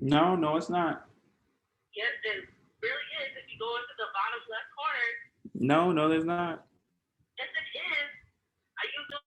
No, no, it's not. Yes, there really is. If you go into the bottom left corner, No, no, there's not. yes, it is. Are you doing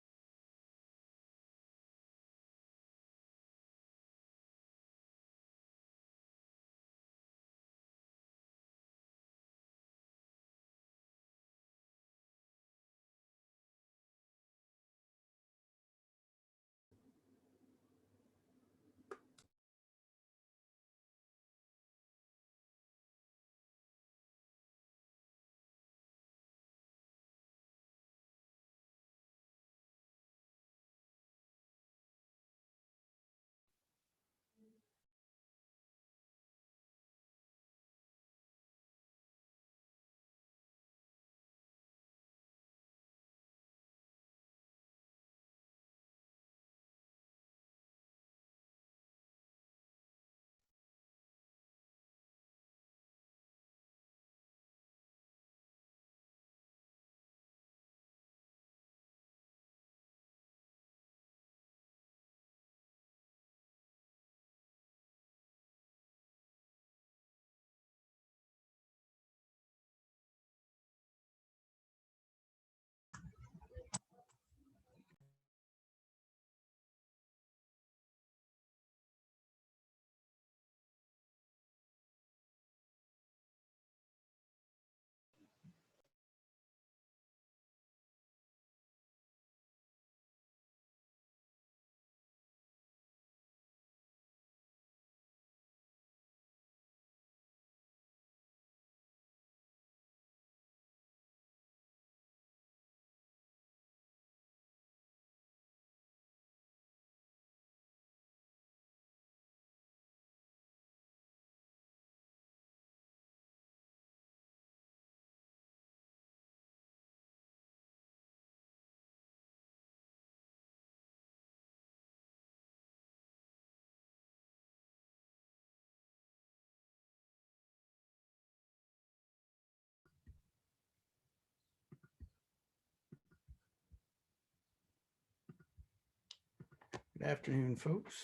Good afternoon, folks.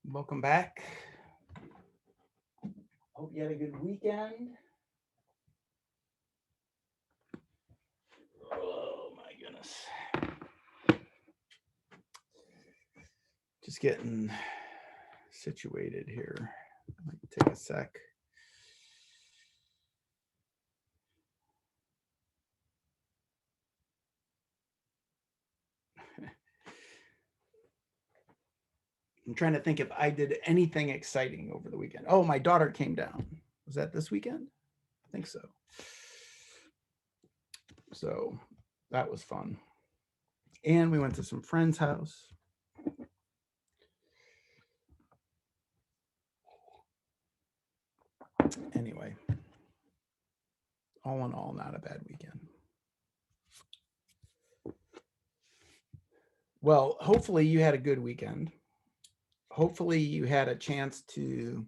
Welcome back. Hope you had a good weekend. Oh my goodness. Just getting situated here. Might take a sec. I'm trying to think if I did anything exciting over the weekend. Oh, my daughter came down. Was that this weekend? I think so. So that was fun. And we went to some friend's house. Anyway, all in all, not a bad weekend. Well, hopefully you had a good weekend. Hopefully you had a chance to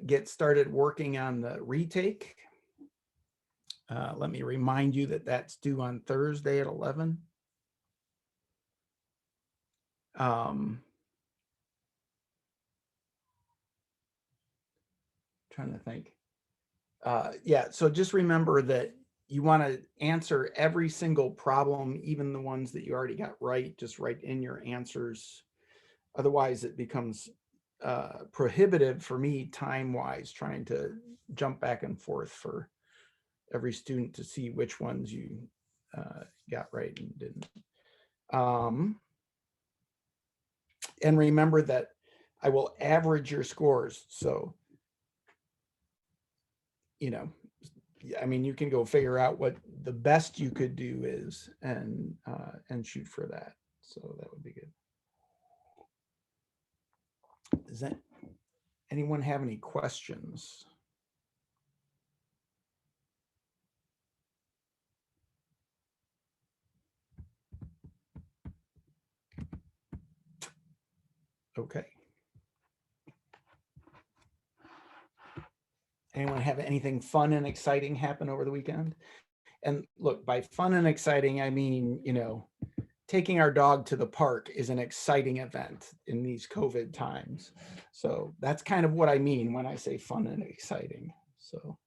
get started working on the retake. Let me remind you that that's due on Thursday at 11. Trying to think. Yeah, so just remember that you want to answer every single problem, even the ones that you already got right, just write in your answers. Otherwise, it becomes prohibitive for me time-wise, trying to jump back and forth for every student to see which ones you got right and didn't. And remember that I will average your scores. So, you know, I mean, you can go figure out what the best you could do is and shoot for that. So that would be good. Does that anyone have any questions? Okay. Anyone have anything fun and exciting happen over the weekend? And look, by fun and exciting, I mean, you know, taking our dog to the park is an exciting event in these COVID times. So that's kind of what I mean when I say fun and exciting. So,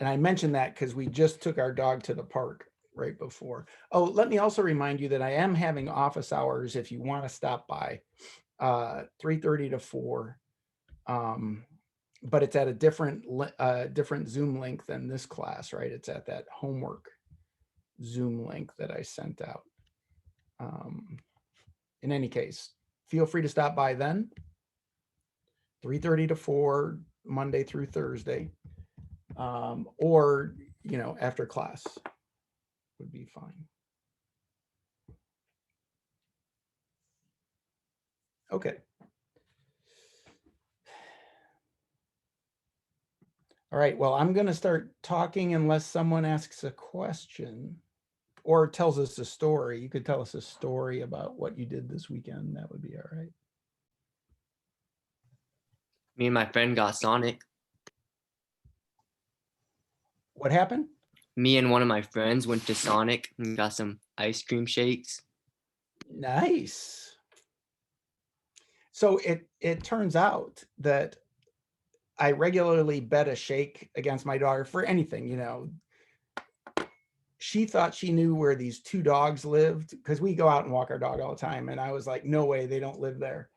and I mentioned that because we just took our dog to the park right before. Oh, let me also remind you that I am having office hours if you want to stop by, 3:30 to 4. But it's at a different Zoom link than this class, right? It's at that homework Zoom link that I sent out. In any case, feel free to stop by then. 3:30 to 4, Monday through Thursday, or after class would be fine. Okay. All right. Well, I'm going to start talking unless someone asks a question or tells us a story. You could tell us a story about what you did this weekend. That would be all right. Me and my friend got Sonic. What happened? Me and one of my friends went to Sonic and got some ice cream shakes. Nice. So it turns out that I regularly bet a shake against my daughter for anything, She thought she knew where these two dogs lived because we go out and walk our dog all the time. And I was like, no way, they don't live there.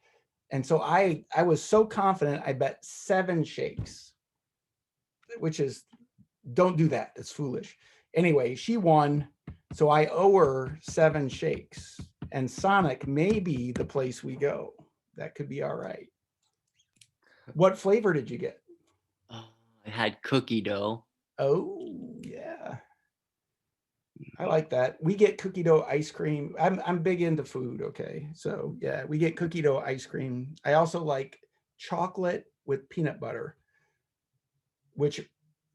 And so I was so confident I bet 7 shakes, which is, don't do that. It's foolish. Anyway, she won. So I owe her 7 shakes, and Sonic may be the place we go. That could be all right. What flavor did you get? I had cookie dough. Oh, yeah. I like that. We get cookie dough ice cream. I'm big into food. Okay. So yeah, we get cookie dough ice cream. I also like chocolate with peanut butter, which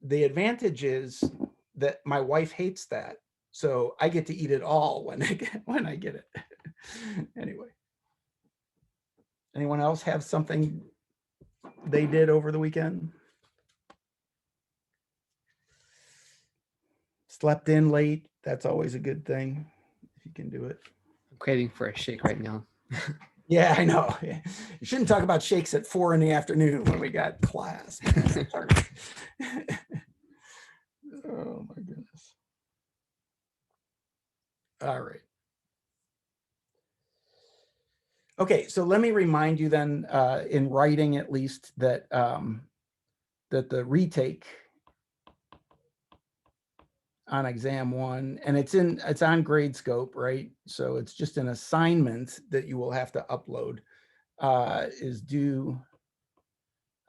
the advantage is that my wife hates that. So I get to eat it all when I get it. Anyway. Anyone else have something they did over the weekend? Slept in late. That's always a good thing if you can do it. I'm craving for a shake right now. Yeah, I know. You shouldn't talk about shakes at 4 p.m. when we got class. Oh my goodness. All right. Okay, so let me remind you then, in writing at least, that that the retake on exam 1, and it's on Gradescope, right? So it's just an assignment that you will have to upload, is due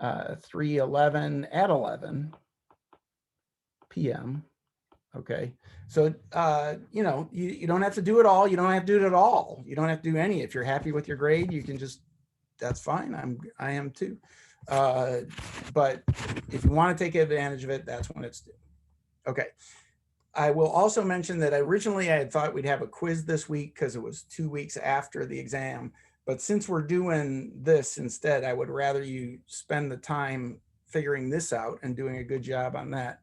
3/11 at 11 p.m. Okay, so you don't have to do it all. You don't have to do it at all. You don't have to do any. If you're happy with your grade, you can just, that's fine. I am too. But if you want to take advantage of it, that's when it's due. Okay. I will also mention that originally I had thought we'd have a quiz this week because it was 2 weeks after the exam. But since we're doing this instead, I would rather you spend the time figuring this out and doing a good job on that.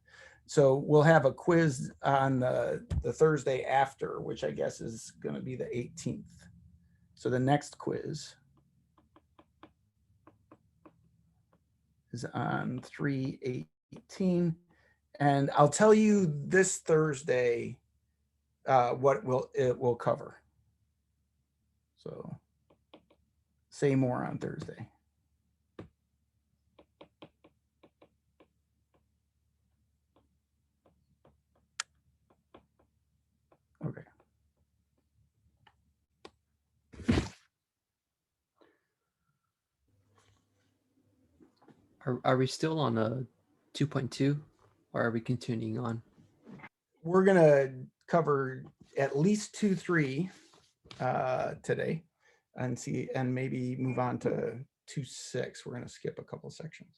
So we'll have a quiz on the Thursday after, which I guess is going to be the 18th. So the next quiz is on 3/18. And I'll tell you this Thursday what it will cover. So say more on Thursday. Okay. Are we still on a 2.2 or are we continuing on? We're going to cover at least 2-3 today and maybe move on to 2-6. We're going to skip a couple sections.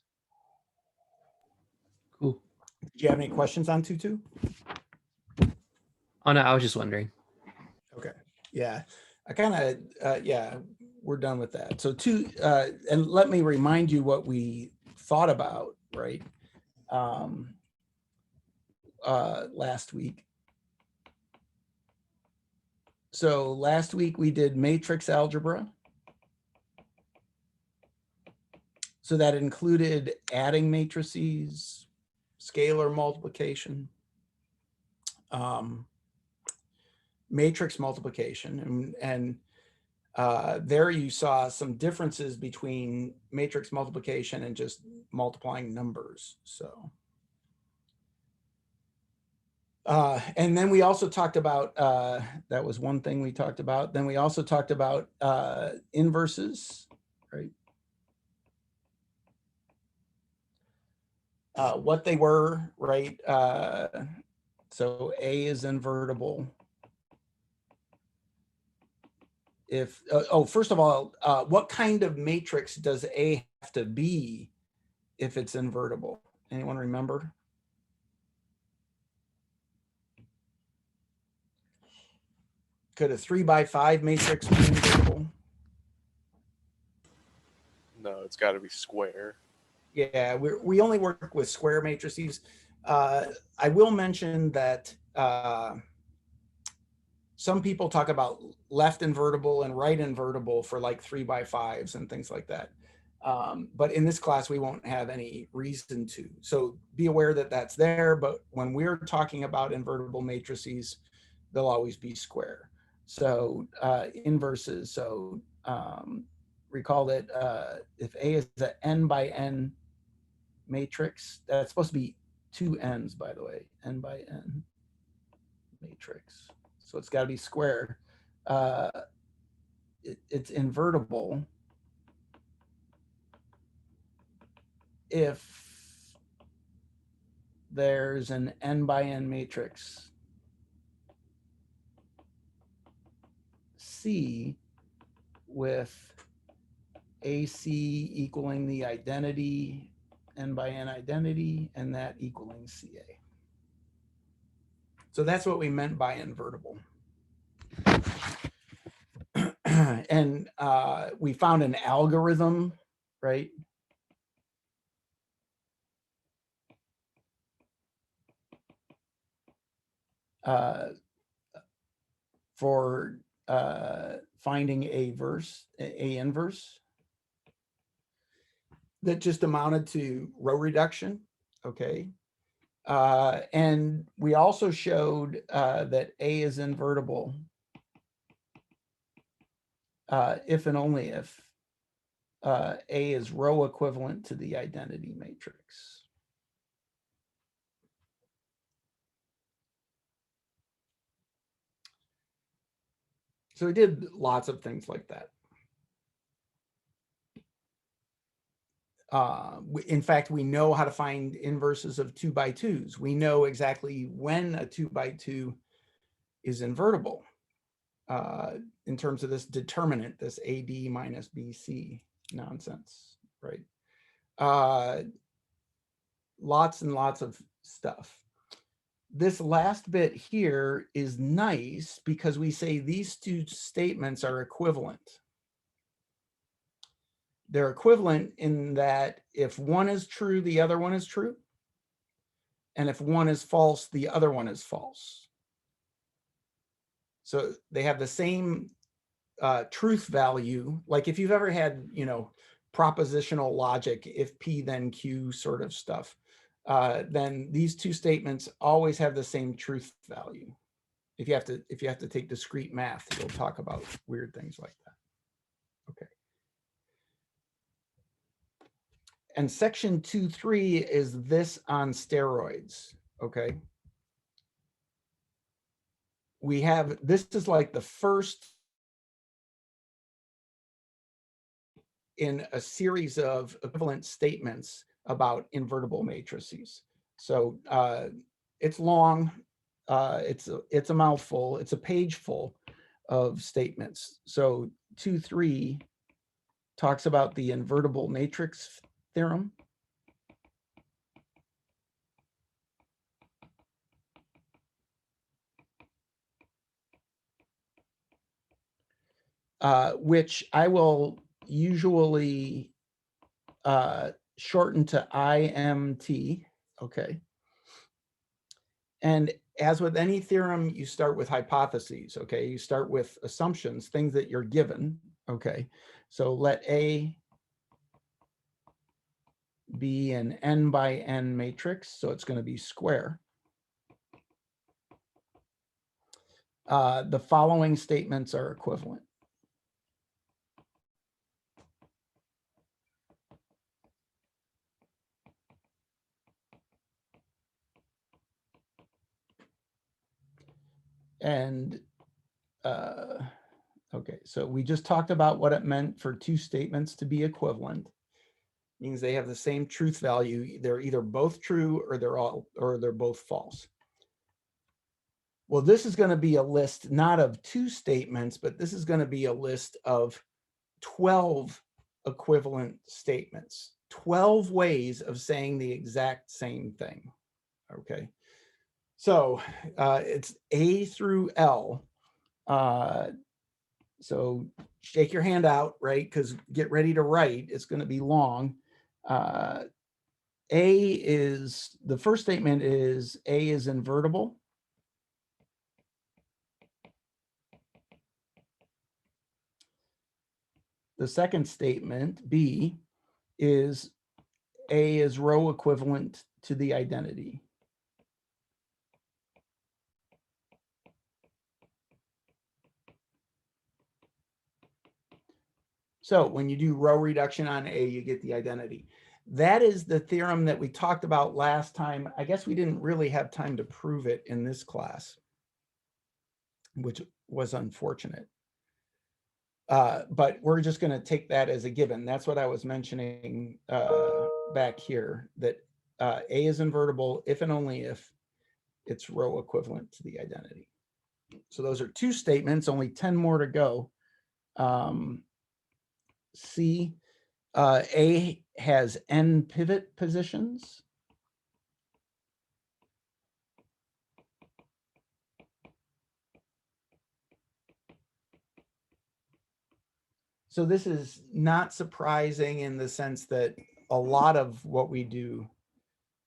Cool. Do you have any questions on 2-2? Oh no, I was just wondering. Okay. Yeah. I kind of, yeah, we're done with that. So and let me remind you what we thought about, right? Last week. So last week we did matrix algebra. So that included adding matrices, scalar multiplication, matrix multiplication, and there you saw some differences between matrix multiplication and just multiplying numbers. So, and then we also talked about, that was one thing we talked about. Then we also talked about inverses, right? What they were, right? So A is invertible. If, first of all, what kind of matrix does A have to be if it's invertible? Anyone remember? Could a 3x5 matrix be invertible? No, it's got to be square. Yeah, we only work with square matrices. I will mention that some people talk about left invertible and right invertible for like 3x5s and things like that. But in this class, we won't have any reason to. So be aware that that's there. But when we're talking about invertible matrices, they'll always be square. So inverses. So recall that if A is an n by n matrix, that's supposed to be two n's, by the way, n by n matrix. So it's got to be square. It's invertible if there's an n by n matrix C with AC equaling the identity, n by n identity, and that equaling CA. So that's what we meant by invertible. And we found an algorithm, right? For finding a inverse that just amounted to row reduction, okay? And we also showed that A is invertible if and only if A is row equivalent to the identity matrix. So we did lots of things like that. In fact, we know how to find inverses of 2x2s. We know exactly when a 2x2 is invertible in terms of this determinant, this AD minus BC nonsense, right? Lots and lots of stuff. This last bit here is nice because we say these two statements are equivalent. They're equivalent in that if one is true, the other one is true. And if one is false, the other one is false. So they have the same truth value. Like if you've ever had, propositional logic, if P then Q sort of stuff, then these two statements always have the same truth value. If you have to take discrete math, you'll talk about weird things like that. Okay. And section 2.3 is this on steroids, okay? This is like the first in a series of equivalent statements about invertible matrices. So it's long, it's a mouthful, it's a page full of statements. So 2.3 talks about the invertible matrix theorem. Which I will usually shorten to IMT, okay? And as with any theorem, you start with hypotheses, okay? You start with assumptions, things that you're given, okay? So let A be an n by n matrix, so it's going to be square. The following statements are equivalent. And okay, so we just talked about what it meant for two statements to be equivalent. Means they have the same truth value. They're either both true or they're both false. Well, this is going to be a list not of two statements, but this is going to be a list of 12 equivalent statements, 12 ways of saying the exact same thing. Okay, so it's A through L. So shake your hand out, right? Because get ready to write. It's going to be long. A is, the first statement is A is invertible. The second statement, B, is A is row equivalent to the identity. So when you do row reduction on A, you get the identity. That is the theorem that we talked about last time. I guess we didn't really have time to prove it in this class, which was unfortunate. But we're just going to take that as a given. That's what I was mentioning back here, that A is invertible if and only if it's row equivalent to the identity. So those are two statements, only 10 more to go. C, A has n pivot positions. So this is not surprising in the sense that a lot of what we do,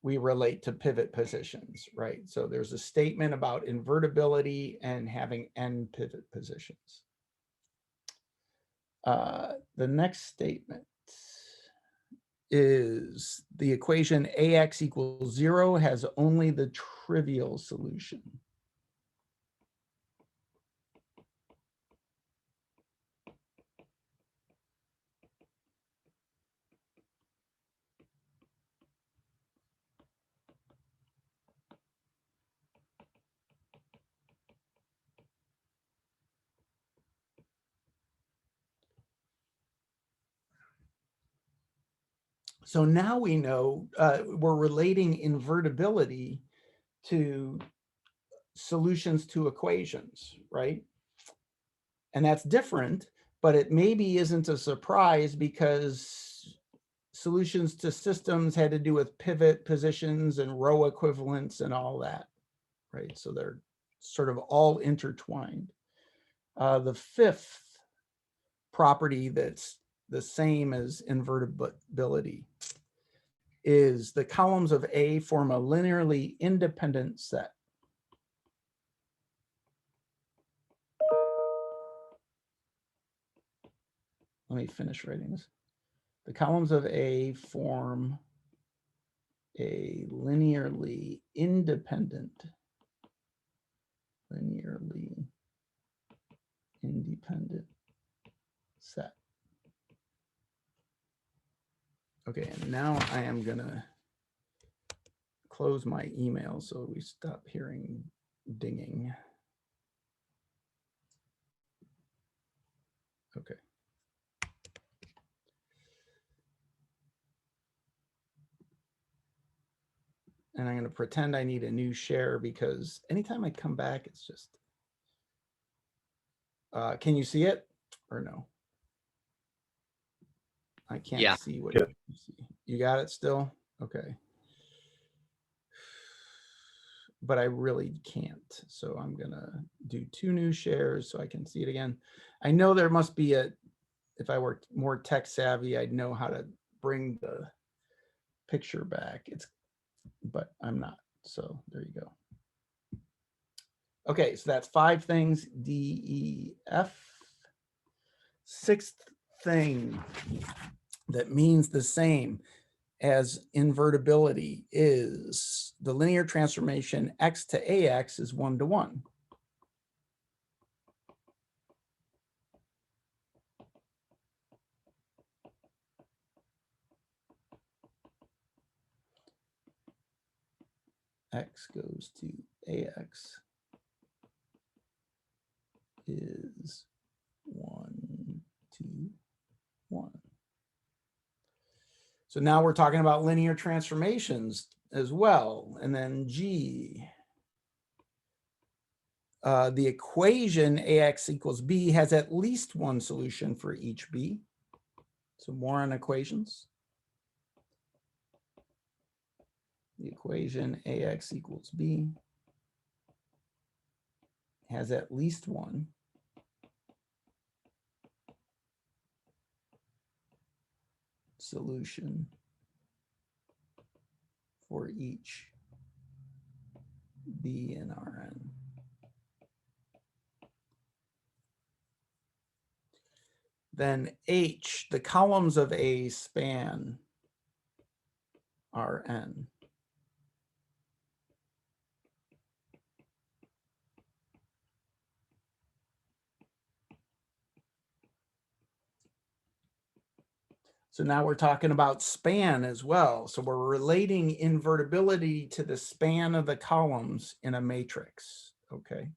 we relate to pivot positions, right? So there's a statement about invertibility and having n pivot positions. The next statement is the equation AX equals 0 has only the trivial solution. So now we know we're relating invertibility to solutions to equations, right? And that's different, but it maybe isn't a surprise because solutions to systems had to do with pivot positions and row equivalents and all that, right? So they're sort of all intertwined. The fifth property that's the same as invertibility is the columns of A form a linearly independent set. Let me finish writing this. The columns of A form a linearly independent set. Okay, and now I am gonna close my email so we stop hearing dinging. Okay. And I'm going to pretend I need a new share because anytime I come back, it's just, can you see it or no? I can't see what you see. You got it still? Okay. But I really can't. So I'm going to do 2 new shares so I can see it again. I know there must be if I were more tech savvy, I'd know how to bring the picture back. But I'm not. So there you go. Okay, so that's 5 things, D, E, F. 6th thing that means the same as invertibility is the linear transformation x to ax is 1-to-1. X goes to ax is 1-to-1. So now we're talking about linear transformations as well. And then G, the equation ax equals b has at least one solution for each b. So more on equations. The equation ax equals b has at least one solution for each b in Rn. Then H, the columns of A span Rn. So now we're talking about span as well. So we're relating invertibility to the span of the columns in a matrix. Okay.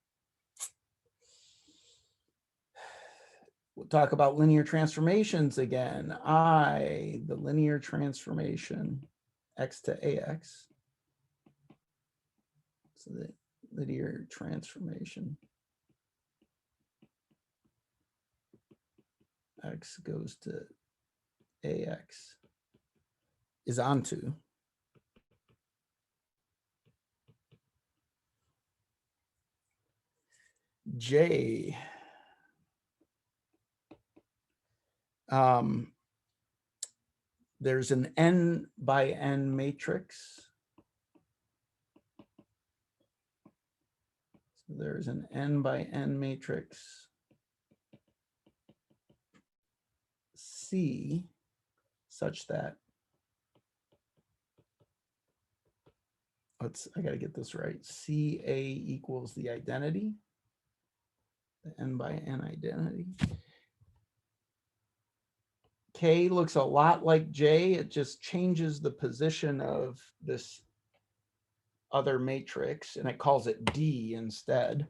We'll talk about linear transformations again. The linear transformation, x to ax. So the linear transformation, x goes to ax is onto J. There's an n by n matrix. So there's an n by n matrix C such that, I got to get this right. CA equals the identity, the n by n identity. K looks a lot like J. It just changes the position of this other matrix and it calls it D instead.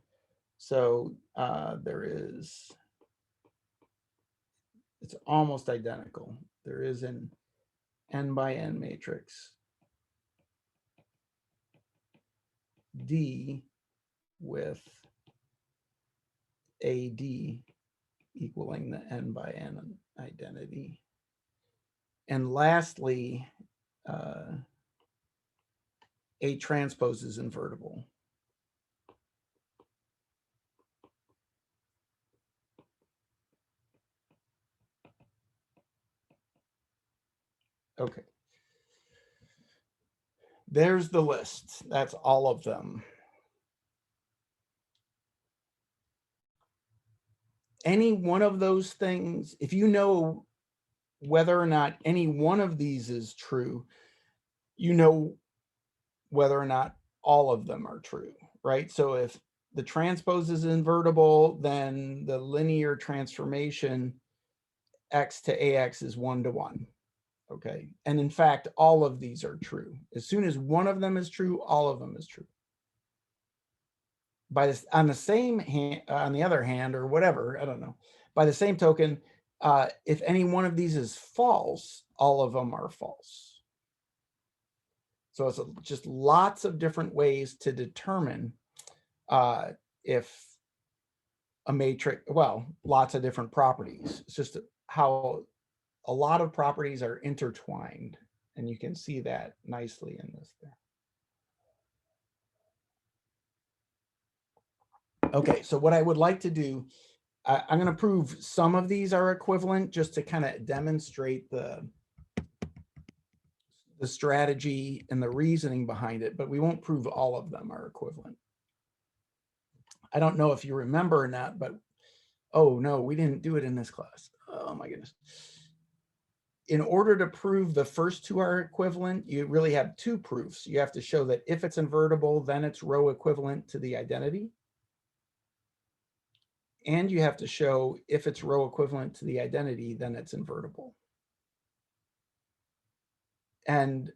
So it's almost identical. There is an n by n matrix D with AD equaling the n by n identity. And lastly, A transpose is invertible. Okay. There's the list. That's all of them. Any one of those things, if you know whether or not any one of these is true, you know whether or not all of them are true, right? So if the transpose is invertible, then the linear transformation x to ax is 1-to-1. Okay. And in fact, all of these are true. As soon as one of them is true, all of them is true. By this, on the same hand, on the other hand, or whatever, I don't know. By the same token, if any one of these is false, all of them are false. So it's just lots of different ways to determine if a matrix, well, lots of different properties. It's just how a lot of properties are intertwined, and you can see that nicely in this there. Okay, so what I would like to do, I'm going to prove some of these are equivalent just to kind of demonstrate the strategy and the reasoning behind it, but we won't prove all of them are equivalent. I don't know if you remember or not, but oh no, we didn't do it in this class. Oh my goodness. In order to prove the first two are equivalent, you really have two proofs. You have to show that if it's invertible, then it's row equivalent to the identity. And you have to show if it's row equivalent to the identity, then it's invertible. And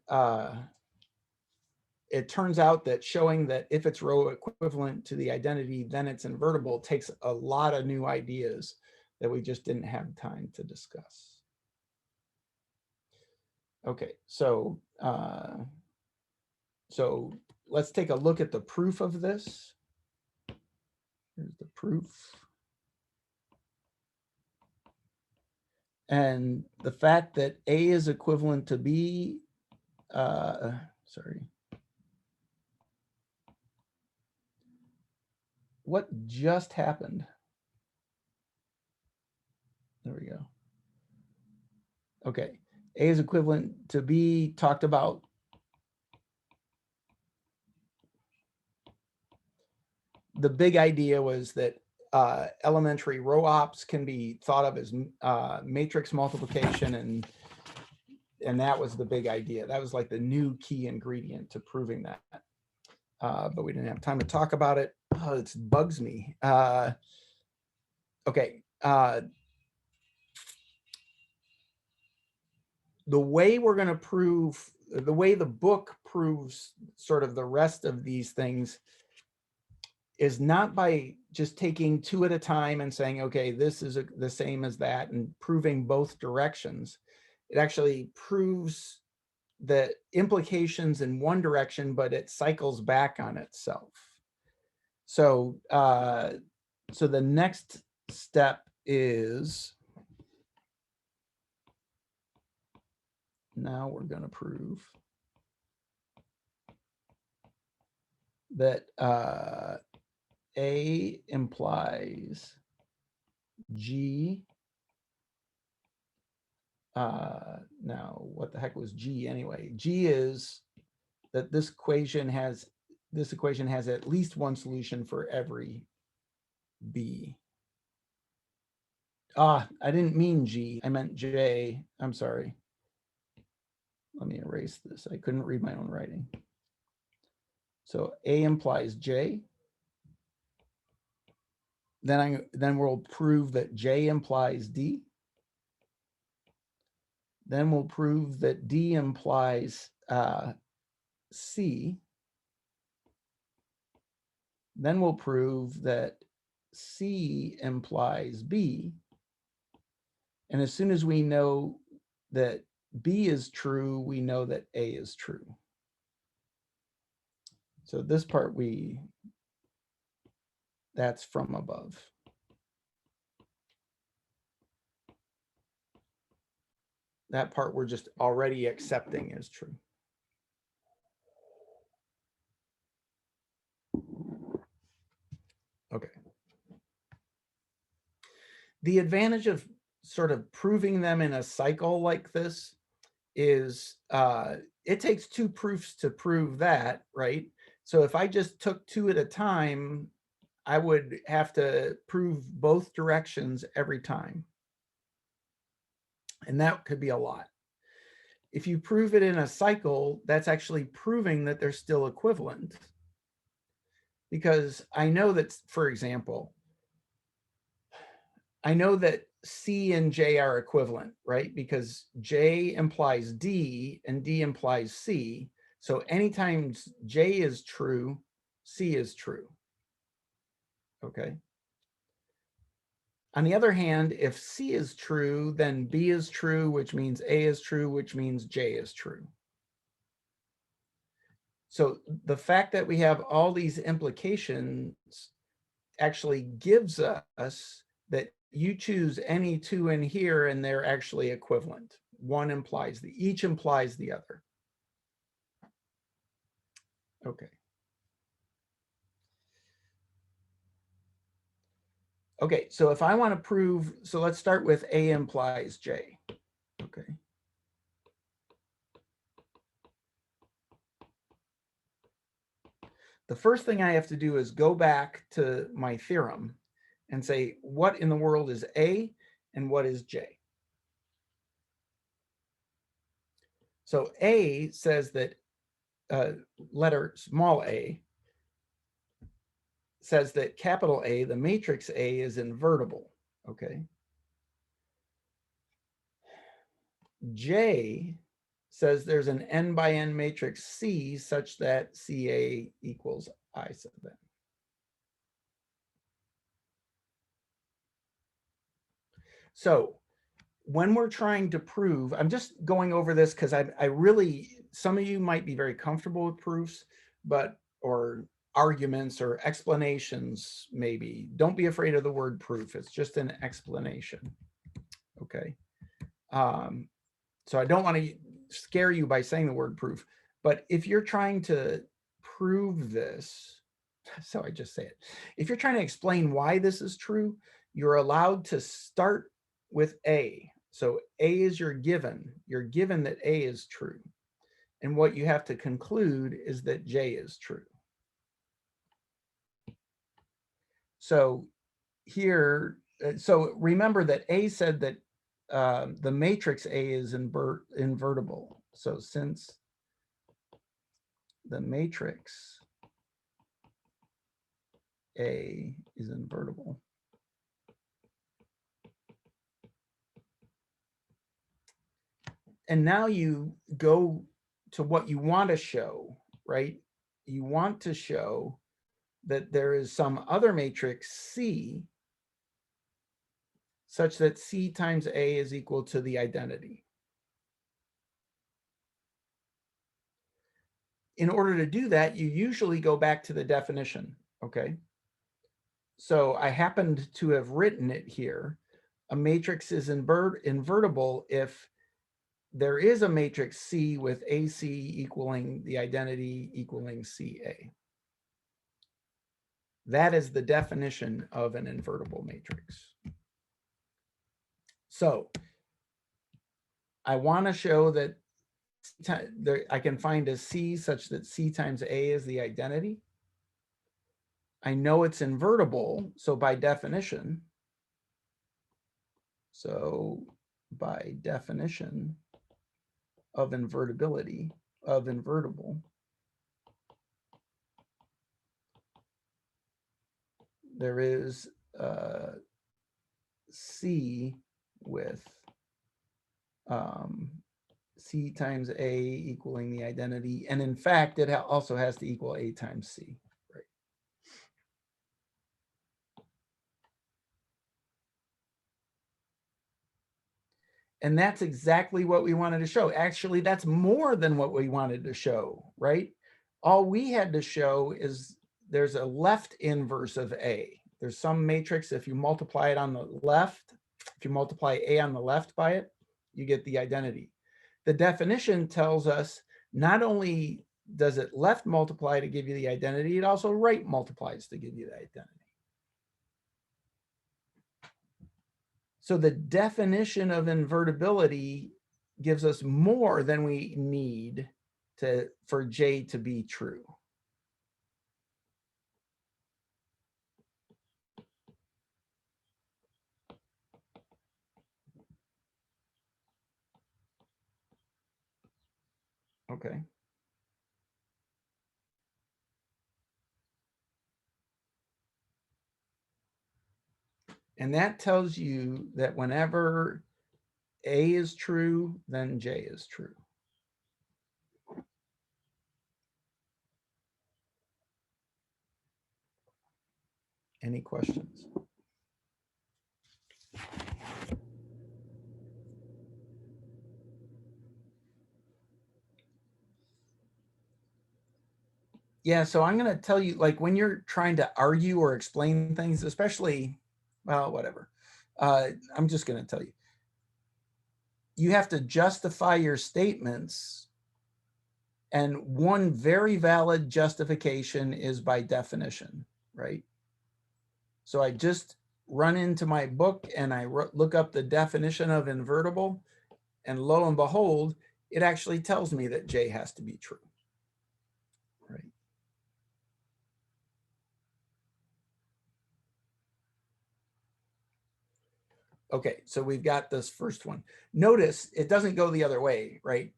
it turns out that showing that if it's row equivalent to the identity, then it's invertible takes a lot of new ideas that we just didn't have time to discuss. Okay, so let's take a look at the proof of this. Here's the proof. And the fact that A is equivalent to B, sorry. What just happened? There we go. Okay, A is equivalent to B, talked about. The big idea was that elementary row ops can be thought of as matrix multiplication, and that was the big idea. That was like the new key ingredient to proving that. But we didn't have time to talk about it. Oh, it bugs me. Okay. The way we're going to prove, the way the book proves sort of the rest of these things is not by just taking two at a time and saying, okay, this is the same as that, and proving both directions. It actually proves the implications in one direction, but it cycles back on itself. So, so the next step is, now we're going to prove that A implies G. Now, what the heck was G anyway? G is that this equation has at least one solution for every B. I didn't mean G, I meant J. I'm sorry. Let me erase this. I couldn't read my own writing. So A implies J. Then we'll prove that J implies D. Then we'll prove that D implies C. Then we'll prove that C implies B. And as soon as we know that B is true, we know that A is true. So this part that's from above. That part we're just already accepting as true. Okay. The advantage of sort of proving them in a cycle like this is it takes two proofs to prove that, right? So if I just took two at a time, I would have to prove both directions every time. And that could be a lot. If you prove it in a cycle, that's actually proving that they're still equivalent. Because I know that, for example, I know that C and J are equivalent, right? Because J implies D and D implies C. So anytime J is true, C is true. Okay. On the other hand, if C is true, then B is true, which means A is true, which means J is true. So the fact that we have all these implications actually gives us that you choose any two in here and they're actually equivalent. One implies each implies the other. Okay. Okay, so if I want to prove, so let's start with A implies J. Okay. the first thing I have to do is go back to my theorem and say, what in the world is A and what is J? So A says that letter small a says that capital A, the matrix A, is invertible, okay? J says there's an n by n matrix C such that CA equals I sub n. So when we're trying to prove, I'm just going over this because I really, some of you might be very comfortable with proofs, but, or arguments or explanations, maybe. Don't be afraid of the word proof. It's just an explanation, okay? So I don't want to scare you by saying the word proof, but if you're trying to prove this, so I just say it, if you're trying to explain why this is true, you're allowed to start with A. So A is your given. You're given that A is true. And what you have to conclude is that J is true. So here, so remember that A said that the matrix A is invertible. So since the matrix A is invertible, and now you go to what you want to show, right? You want to show that there is some other matrix C such that C times A is equal to the identity. In order to do that, you usually go back to the definition, okay? So I happened to have written it here. A matrix is invertible if there is a matrix C with AC equaling the identity equaling CA. That is the definition of an invertible matrix. So I want to show that I can find a C such that C times A is the identity. I know it's invertible, so by definition, of invertibility, of invertible, there is C with C times A equaling the identity. And in fact, it also has to equal A times C, right? And that's exactly what we wanted to show. Actually, that's more than what we wanted to show, right? All we had to show is there's a left inverse of A. There's some matrix, if you multiply it on the left, if you multiply A on the left by it, you get the identity. The definition tells us not only does it left multiply to give you the identity, it also right multiplies to give you the identity. So the definition of invertibility gives us more than we need for J to be true. Okay. And that tells you that whenever A is true, then J is true. Any questions? Yeah, so I'm going to tell you, like when you're trying to argue or explain things, especially, well, whatever, I'm just going to tell you, you have to justify your statements. And one very valid justification is by definition, right? So I just run into my book and I look up the definition of invertible, and lo and behold, it actually tells me that J has to be true, right? Okay, so we've got this first one. Notice it doesn't go the other way, right?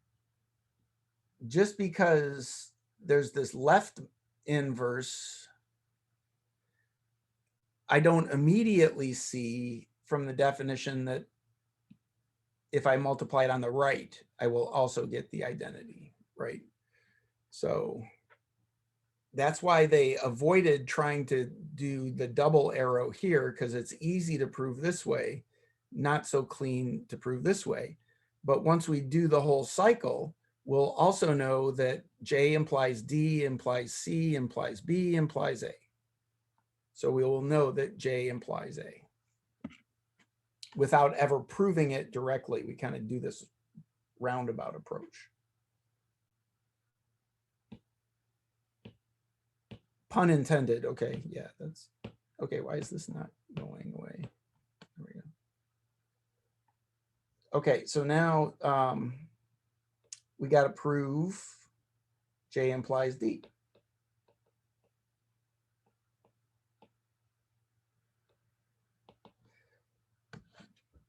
Just because there's this left inverse, I don't immediately see from the definition that if I multiply it on the right, I will also get the identity, right? So that's why they avoided trying to do the double arrow here, because it's easy to prove this way, not so clean to prove this way. But once we do the whole cycle, we'll also know that J implies D implies C implies B implies A. So we will know that J implies A without ever proving it directly. We kind of do this roundabout approach. Pun intended. Okay, yeah, that's okay. Why is this not going away? There we go. Okay, so now we got to prove J implies D.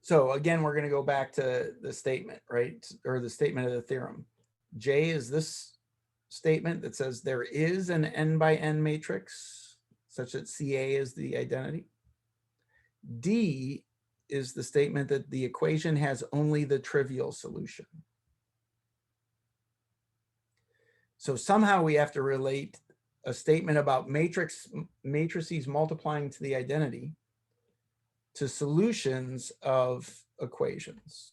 So again, we're going to go back to the statement, right? Or the statement of the theorem. J is this statement that says there is an n by n matrix such that CA is the identity. D is the statement that the equation has only the trivial solution. So somehow we have to relate a statement about matrices multiplying to the identity to solutions of equations.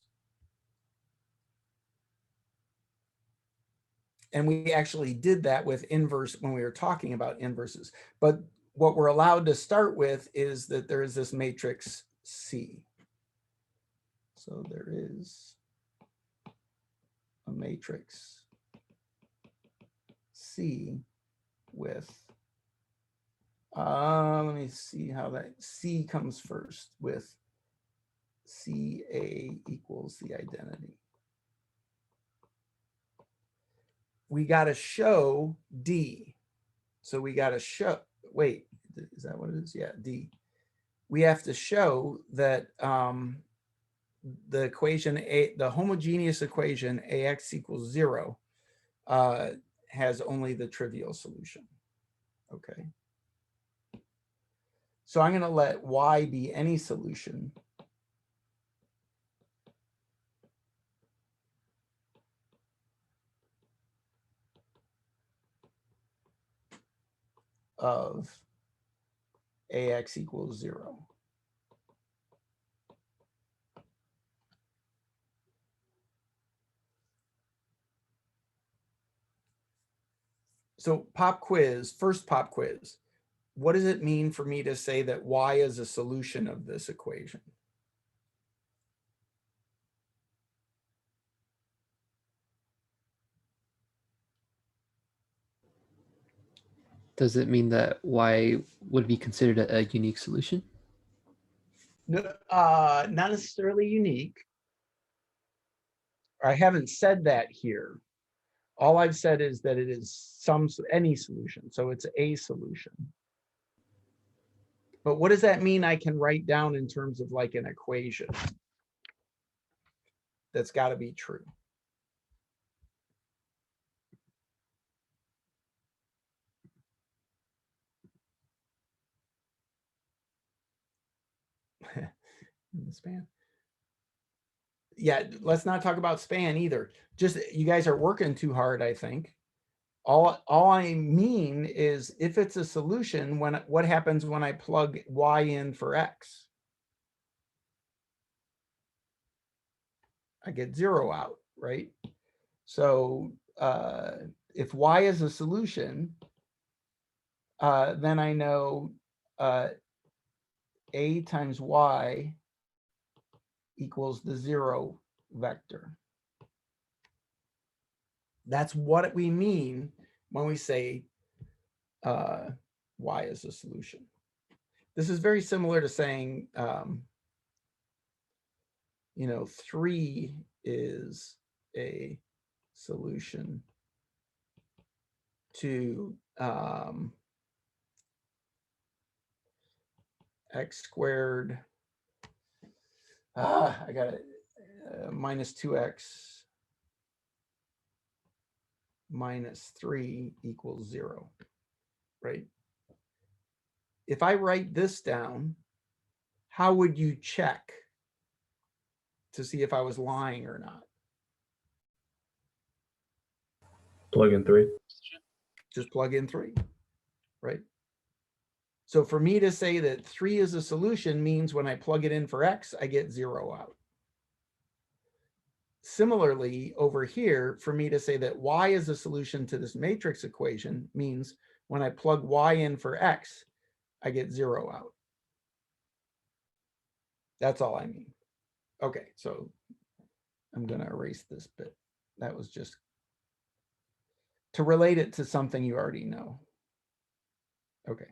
And we actually did that with inverse when we were talking about inverses. But what we're allowed to start with is that there is this matrix C. So there is a matrix C with, let me see how that C comes first with CA equals the identity. We got to show D. So we got to show, wait, is that what it is? Yeah, D. We have to show that the equation, the homogeneous equation AX equals 0 has only the trivial solution. Okay. So I'm going to let Y be any solution of AX equals 0. So pop quiz, first pop quiz. What does it mean for me to say that Y is a solution of this equation? Does it mean that Y would be considered a unique solution? No, not necessarily unique. I haven't said that here. All I've said is that it is any solution. So it's a solution. But what does that mean I can write down in terms of like an equation? That's got to be true. In the span. Yeah, let's not talk about span either. Just you guys are working too hard, I think. All I mean is if it's a solution, what happens when I plug Y in for X? I get 0 out, right? So if Y is a solution, then I know A times Y equals the 0 vector. That's what we mean when we say Y is a solution. This is very similar to saying, 3 is a solution to X squared I got it. Minus 2x minus 3 equals 0, right? If I write this down, how would you check to see if I was lying or not? Plug in 3. Just plug in 3, right? So for me to say that 3 is a solution means when I plug it in for x, I get 0 out. Similarly, over here, for me to say that y is a solution to this matrix equation means when I plug y in for x, I get 0 out. That's all I mean. Okay, so I'm going to erase this bit. That was just to relate it to something you already know. Okay.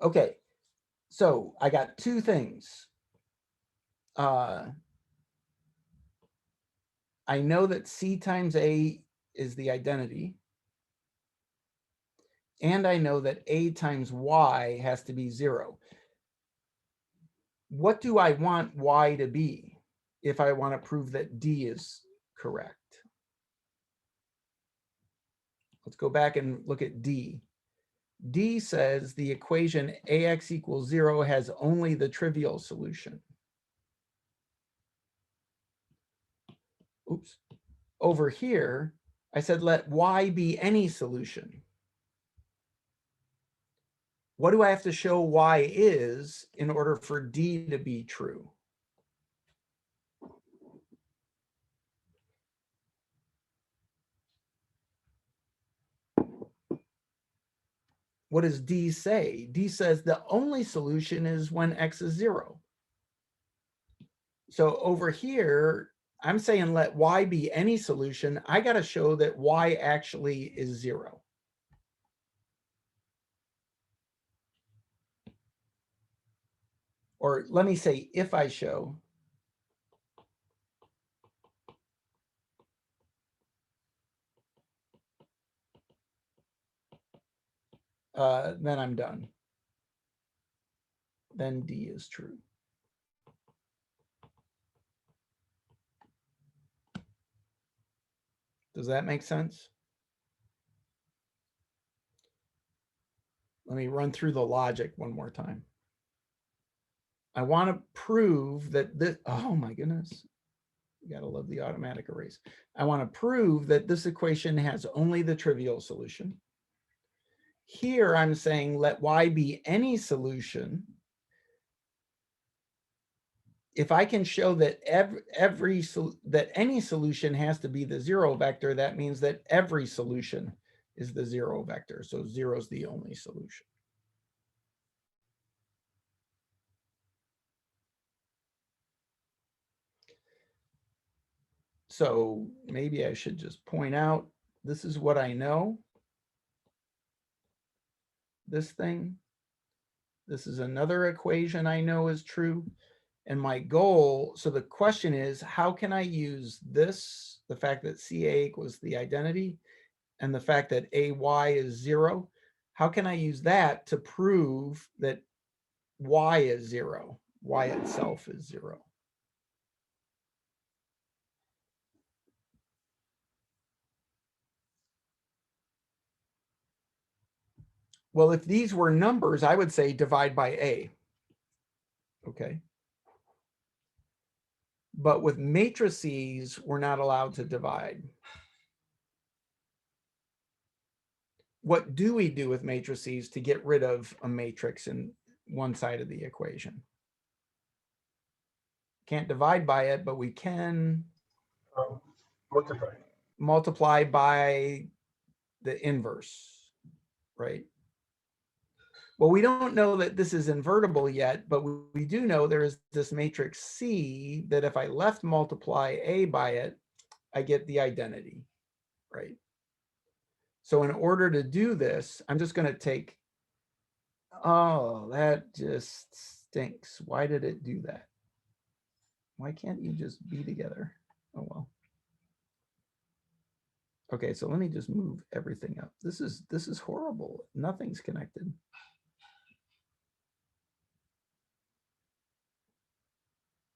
Okay, so I got two things. I know that C times A is the identity. And I know that A times Y has to be 0. What do I want Y to be if I want to prove that D is correct? Let's go back and look at D. D says the equation AX equals 0 has only the trivial solution. Oops. Over here, I said let Y be any solution. What do I have to show Y is in order for D to be true? What does D say? D says the only solution is when X is 0. So over here, I'm saying let Y be any solution. I got to show that Y actually is 0. Or let me say, if I show, then I'm done. Then D is true. Does that make sense? Let me run through the logic one more time. I want to prove that this, oh my goodness, you gotta love the automatic erase. I want to prove that this equation has only the trivial solution. Here I'm saying let Y be any solution. If I can show that that any solution has to be the 0 vector, that means that every solution is the 0 vector. So 0 is the only solution. So maybe I should just point out, this is what I know. This thing. This is another equation I know is true. And my goal, so the question is, how can I use this, the fact that CA equals the identity, and the fact that AY is 0, how can I use that to prove that Y is 0, Y itself is 0? Well, if these were numbers, I would say divide by A. Okay. But with matrices, we're not allowed to divide. What do we do with matrices to get rid of a matrix in one side of the equation? Can't divide by it, but we can multiply by the inverse, right? Well, we don't know that this is invertible yet, but we do know there is this matrix C that if I left multiply A by it, I get the identity, right? So in order to do this, I'm just going to take, oh, that just stinks. Why did it do that? Why can't you just be together? Oh, well. Okay, so let me just move everything up. This is horrible. Nothing's connected.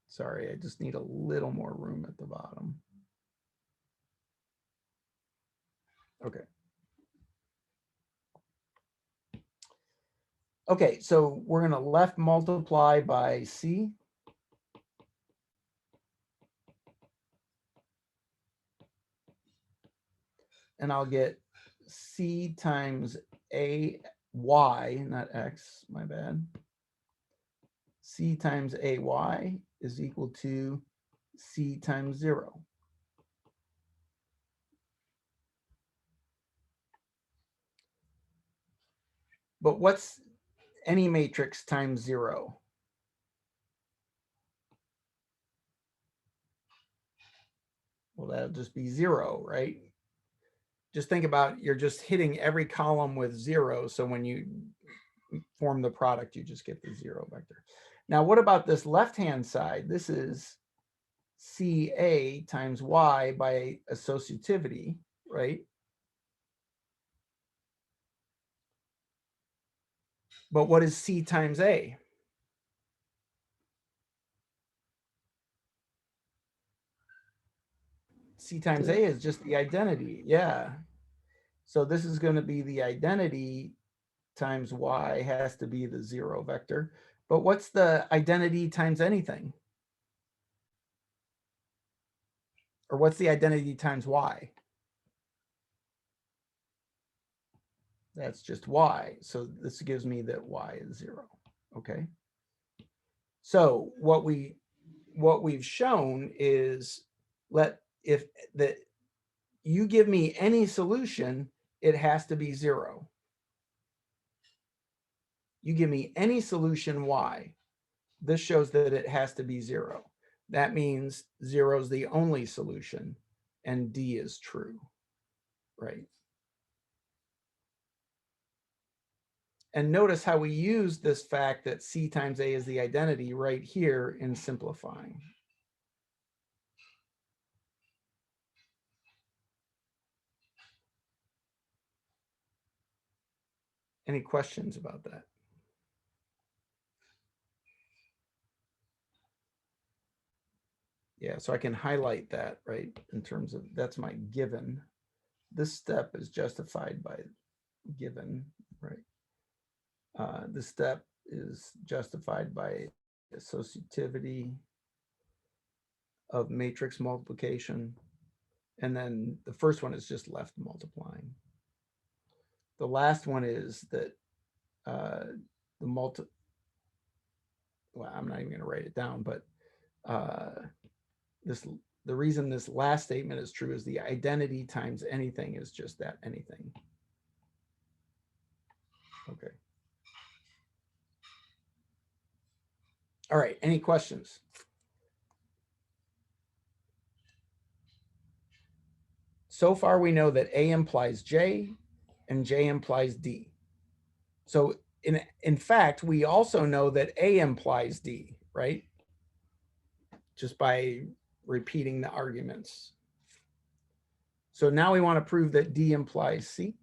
Sorry, I just need a little more room at the bottom. Okay. Okay, so we're going to left multiply by C. And I'll get C times A Y, not X, my bad. C times AY is equal to C times 0. But what's any matrix times 0? Well, that'll just be 0, right? Just think about, you're just hitting every column with 0. So when you form the product, you just get the 0 vector. Now, what about this left-hand side? This is CA times Y by associativity, right? But what is C times A? C times A is just the identity. Yeah. So this is going to be the identity times Y has to be the 0 vector. But what's the identity times anything? Or what's the identity times Y? That's just Y. So this gives me that Y is 0. Okay. So what we've shown is if you give me any solution, it has to be 0. You give me any solution Y, this shows that it has to be 0. That means 0 is the only solution and D is true, right? And notice how we use this fact that C times A is the identity right here in simplifying. Any questions about that? Yeah, so I can highlight that, right? In terms of, that's my given. This step is justified by given, right? This step is justified by associativity of matrix multiplication. And then the first one is just left multiplying. The last one is that well, I'm not even going to write it down, but the reason this last statement is true is the identity times anything is just that anything. Okay. All right, any questions? So far, we know that A implies J and J implies D. So in fact, we also know that A implies D, right? Just by repeating the arguments. So now we want to prove that D implies C.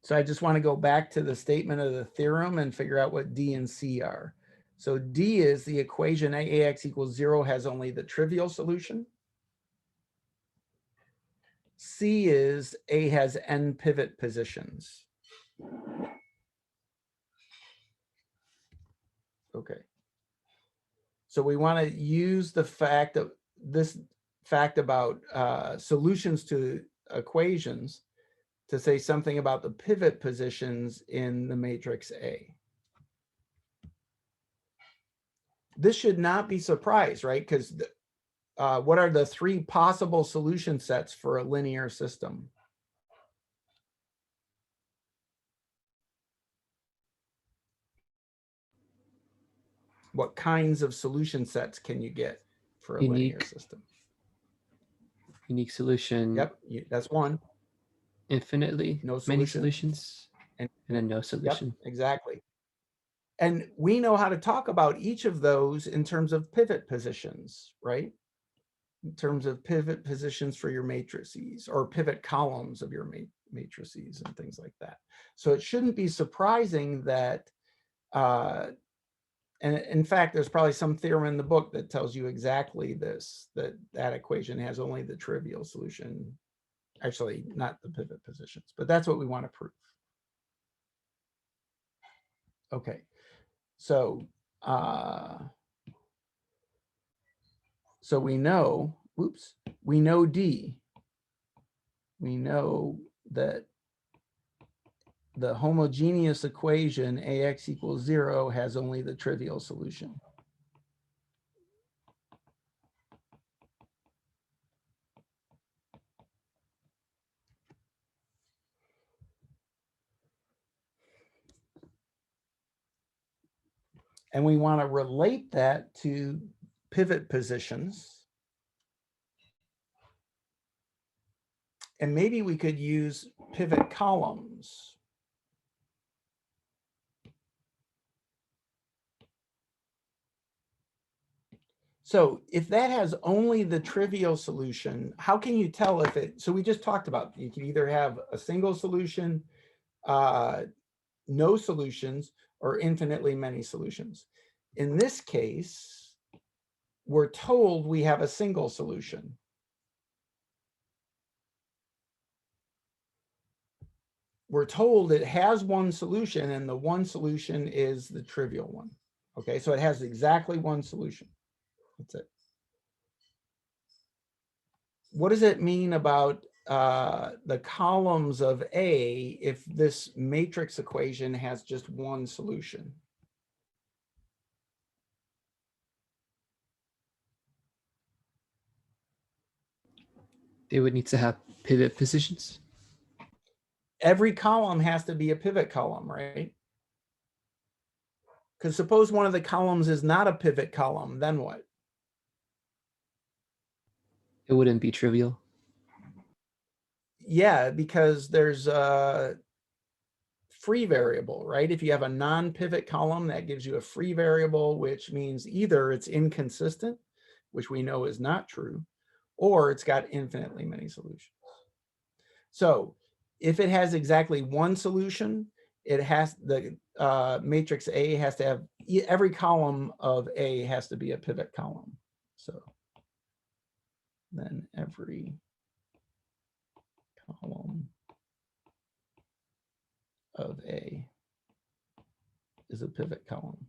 So I just want to go back to the statement of the theorem and figure out what D and C are. So D is the equation AX equals 0 has only the trivial solution. C is A has n pivot positions. Okay. So we want to use the fact of this fact about solutions to equations to say something about the pivot positions in the matrix A. This should not be surprised, right? Because what are the 3 possible solution sets for a linear system? What kinds of solution sets can you get for a linear system? Unique solution. Yep, that's one. Infinitely No many solution. solutions and then no solution. Yep, exactly. And we know how to talk about each of those in terms of pivot positions, right? In terms of pivot positions for your matrices or pivot columns of your matrices and things like that. So it shouldn't be surprising that, and in fact, there's probably some theorem in the book that tells you exactly this, that equation has only the trivial solution. Actually, not the pivot positions, but that's what we want to prove. Okay, so so we know, whoops, we know D. We know that the homogeneous equation AX equals 0 has only the trivial solution. And we want to relate that to pivot positions. And maybe we could use pivot columns. So if that has only the trivial solution, how can you tell if it, so we just talked about, you can either have a single solution, no solutions, or infinitely many solutions. In this case, we're told we have a single solution. We're told it has one solution, and the one solution is the trivial one. Okay, so it has exactly one solution. That's it. What does it mean about the columns of A if this matrix equation has just one solution? They would need to have pivot positions. Every column has to be a pivot column, right? Because suppose one of the columns is not a pivot column, then what? It wouldn't be trivial. Yeah, because there's a free variable, right? If you have a non-pivot column, that gives you a free variable, which means either it's inconsistent, which we know is not true, or it's got infinitely many solutions. So if it has exactly one solution, it has the matrix A has to have, every column of A has to be a pivot column. So then every column of A is a pivot column.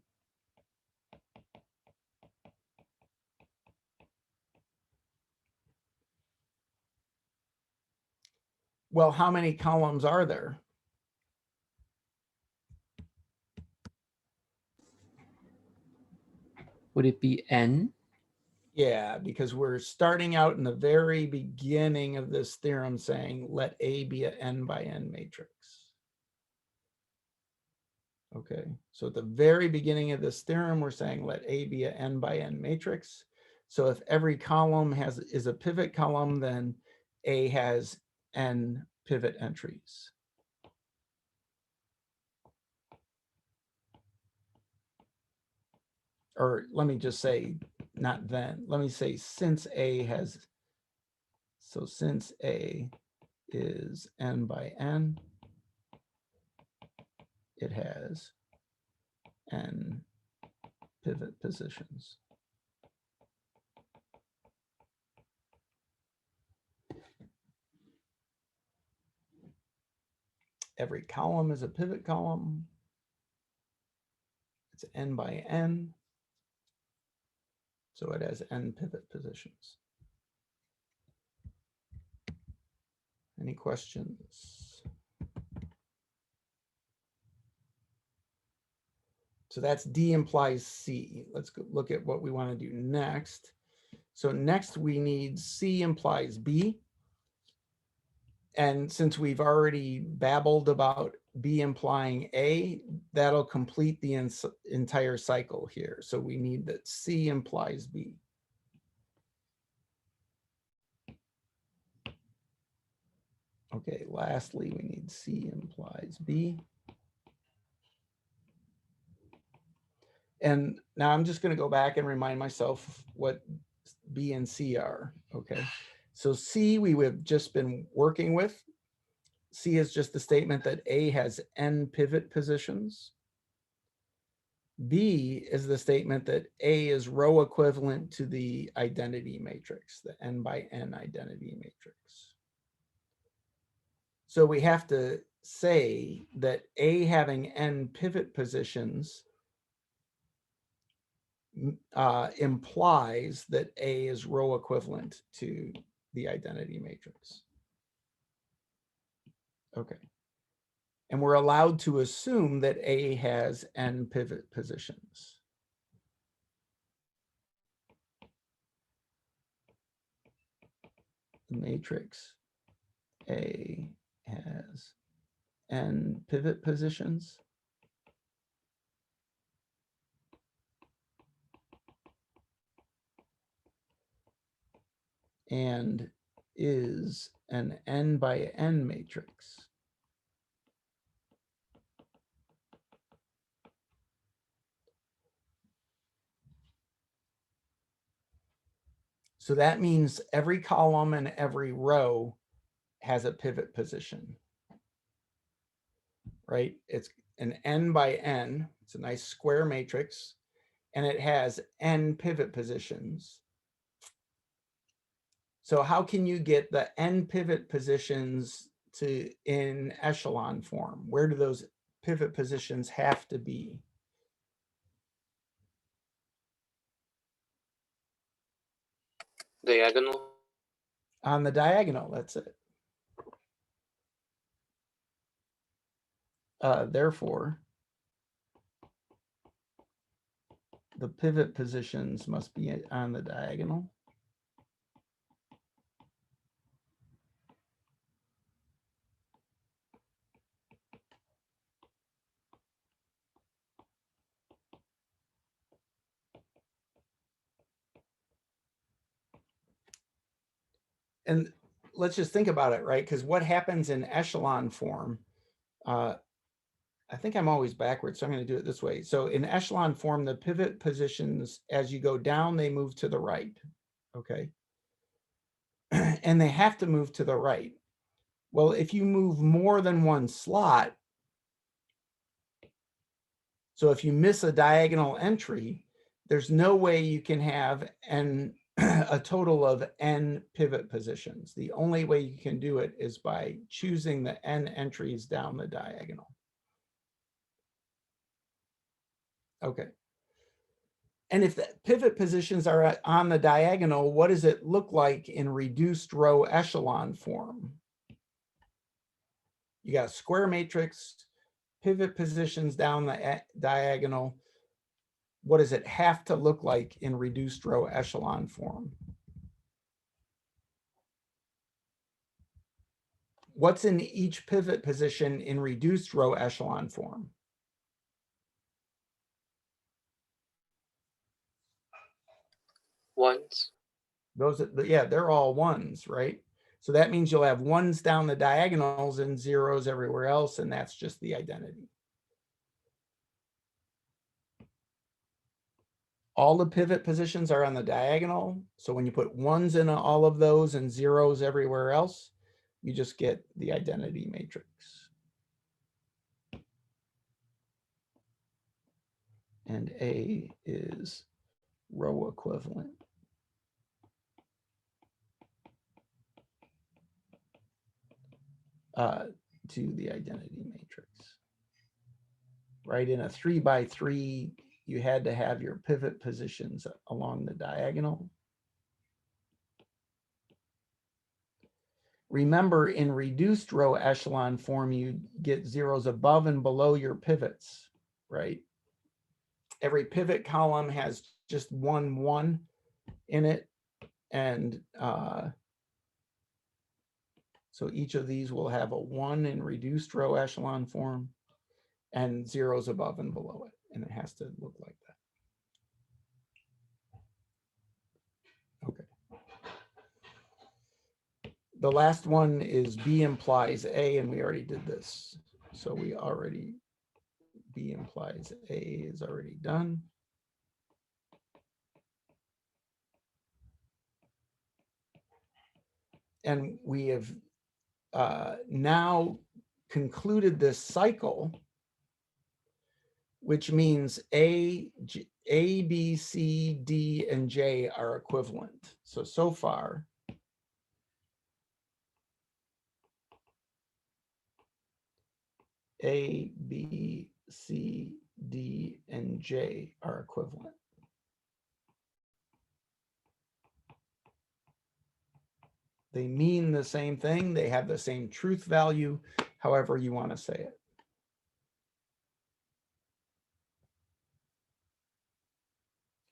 Well, how many columns are there? Would it be n? Yeah, because we're starting out in the very beginning of this theorem saying, let A be an n by n matrix. Okay, so at the very beginning of this theorem, we're saying let A be an n by n matrix. So if every column is a pivot column, then A has n pivot entries. Or let me just say, not then, let me say since A has, so since A is n by n, it has n pivot positions. Every column is a pivot column. It's n by n. So it has n pivot positions. Any questions? So that's D implies C. Let's go look at what we want to do next. So next we need C implies B. And since we've already babbled about B implying A, that'll complete the entire cycle here. So we need that C implies B. Okay, lastly, we need C implies B. And now I'm just going to go back and remind myself what B and C are. Okay, so C we have just been working with. C is just the statement that A has n pivot positions. B is the statement that A is row equivalent to the identity matrix, the n by n identity matrix. So we have to say that A having n pivot positions implies that A is row equivalent to the identity matrix. Okay. And we're allowed to assume that A has n pivot positions. The matrix A has n pivot positions. And is an n by n matrix. So that means every column and every row has a pivot position, right? It's an n by n. It's a nice square matrix, and it has n pivot positions. So how can you get the n pivot positions to in echelon form? Where do those pivot positions have to be? Diagonal. On the diagonal, that's it. Therefore, the pivot positions must be on the diagonal. And let's just think about it, right? Because what happens in echelon form, I think I'm always backwards, so I'm going to do it this way. So in echelon form, the pivot positions, as you go down, they move to the right, okay? And they have to move to the right. Well, if you move more than one slot, so if you miss a diagonal entry, there's no way you can have a total of n pivot positions. The only way you can do it is by choosing the n entries down the diagonal. Okay. And if the pivot positions are on the diagonal, what does it look like in reduced row echelon form? You got a square matrix, pivot positions down the diagonal. What does it have to look like in reduced row echelon form? What's in each pivot position in reduced row echelon form? Ones. Those, yeah, they're all ones, right? So that means you'll have ones down the diagonals and zeros everywhere else, and that's just the identity. All the pivot positions are on the diagonal. So when you put ones in all of those and zeros everywhere else, you just get the identity matrix. And A is row equivalent. To the identity matrix. Right, in a 3 by 3, you had to have your pivot positions along the diagonal. Remember, in reduced row echelon form, you get zeros above and below your pivots, right? Every pivot column has just one 1 in it. And so each of these will have a 1 in reduced row echelon form and zeros above and below it. And it has to look like that. Okay. The last one is B implies A, and we already did this. So we already, B implies A is already done. And we have now concluded this cycle, which means A, B, C, D, and J are equivalent. So far, A, B, C, D, and J are equivalent. They mean the same thing. They have the same truth value, however you want to say it.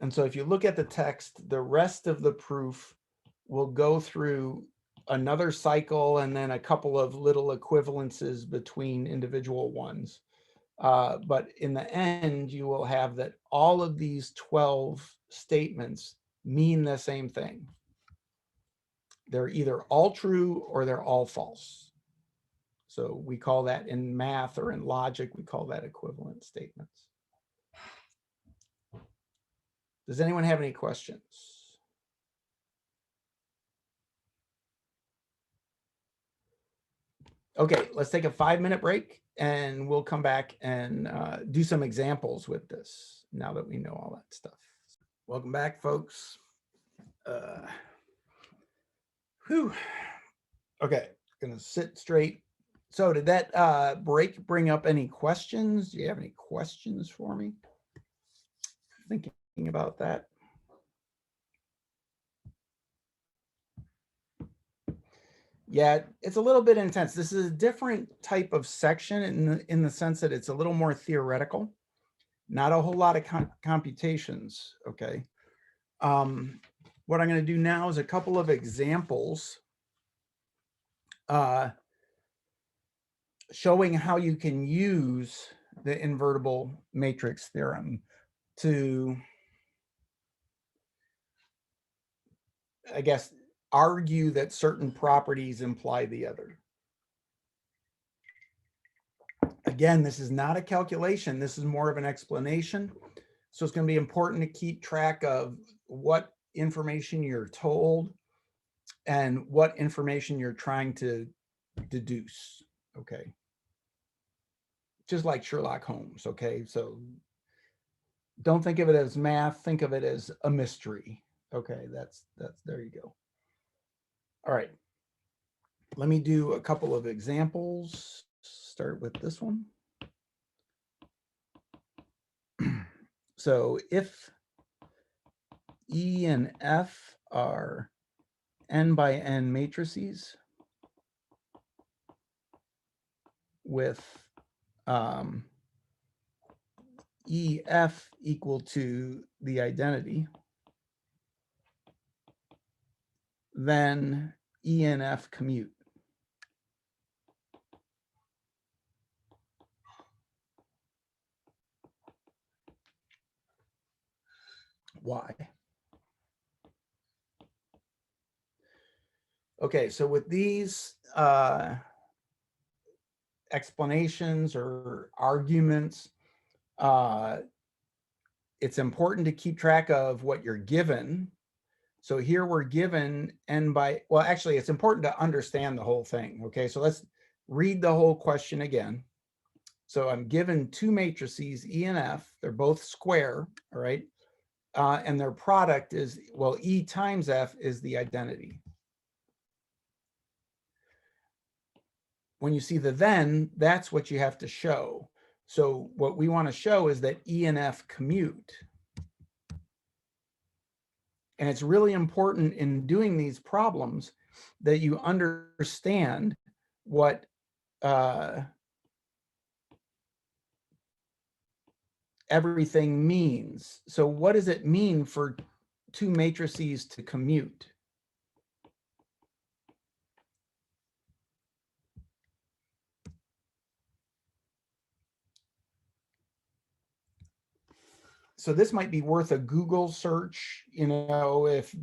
And so if you look at the text, the rest of the proof will go through another cycle and then a couple of little equivalences between individual ones. But in the end, you will have that all of these 12 statements mean the same thing. They're either all true or they're all false. So we call that in math or in logic, we call that equivalent statements. Does anyone have any questions? Okay, let's take a 5-minute break and we'll come back and do some examples with this now that we know all that stuff. Welcome back, folks. Okay, gonna sit straight. So did that break bring up any questions? Do you have any questions for me? Thinking about that. Yeah, it's a little bit intense. This is a different type of section in the sense that it's a little more theoretical, not a whole lot of computations, okay? What I'm gonna do now is a couple of examples showing how you can use the invertible matrix theorem to, I guess, argue that certain properties imply the other. Again, this is not a calculation. This is more of an explanation. So it's going to be important to keep track of what information you're told and what information you're trying to deduce. Okay. Just like Sherlock Holmes. Okay. So don't think of it as math. Think of it as a mystery. Okay. That's there you go. All right. Let me do a couple of examples. Start with this one. So if E and F are n by n matrices with EF equal to the identity, then E and F commute. Why? Okay, so with these explanations or arguments, it's important to keep track of what you're given. So here we're given n by, well, actually, it's important to understand the whole thing. Okay, so let's read the whole question again. So I'm given two matrices, E and F. They're both square, all right? And their product is, well, E times F is the identity. When you see the then, that's what you have to show. So what we want to show is that E and F commute. And it's really important in doing these problems that you understand what everything means. So what does it mean for two matrices to commute? So this might be worth a Google search, you know, if,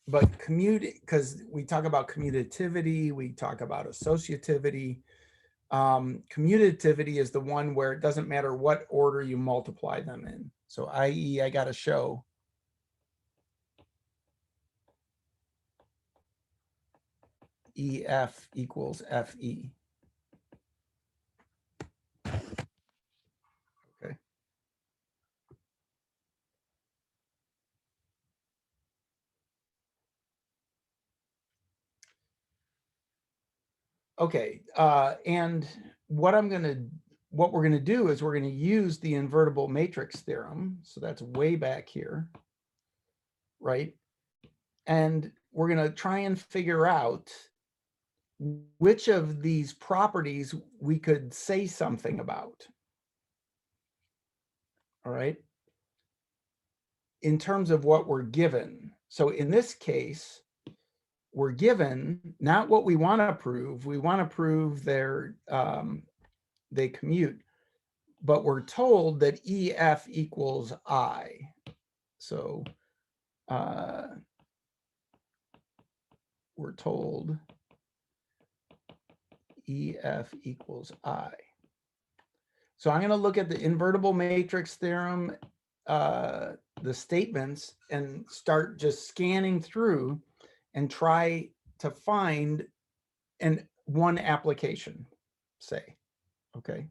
but commute, because we talk about commutativity, we talk about associativity. Commutativity is the one where it doesn't matter what order you multiply them in. So i.e., I got to show EF equals FE. Okay. Okay, and what we're gonna do is we're gonna use the invertible matrix theorem. So that's way back here, right? And we're gonna try and figure out which of these properties we could say something about. All right. In terms of what we're given. So in this case, we're given not what we want to prove. We want to prove they commute, but we're told that EF equals I. So we're told EF equals I. So I'm going to look at the invertible matrix theorem, the statements, and start just scanning through and try to find one application, say. Okay.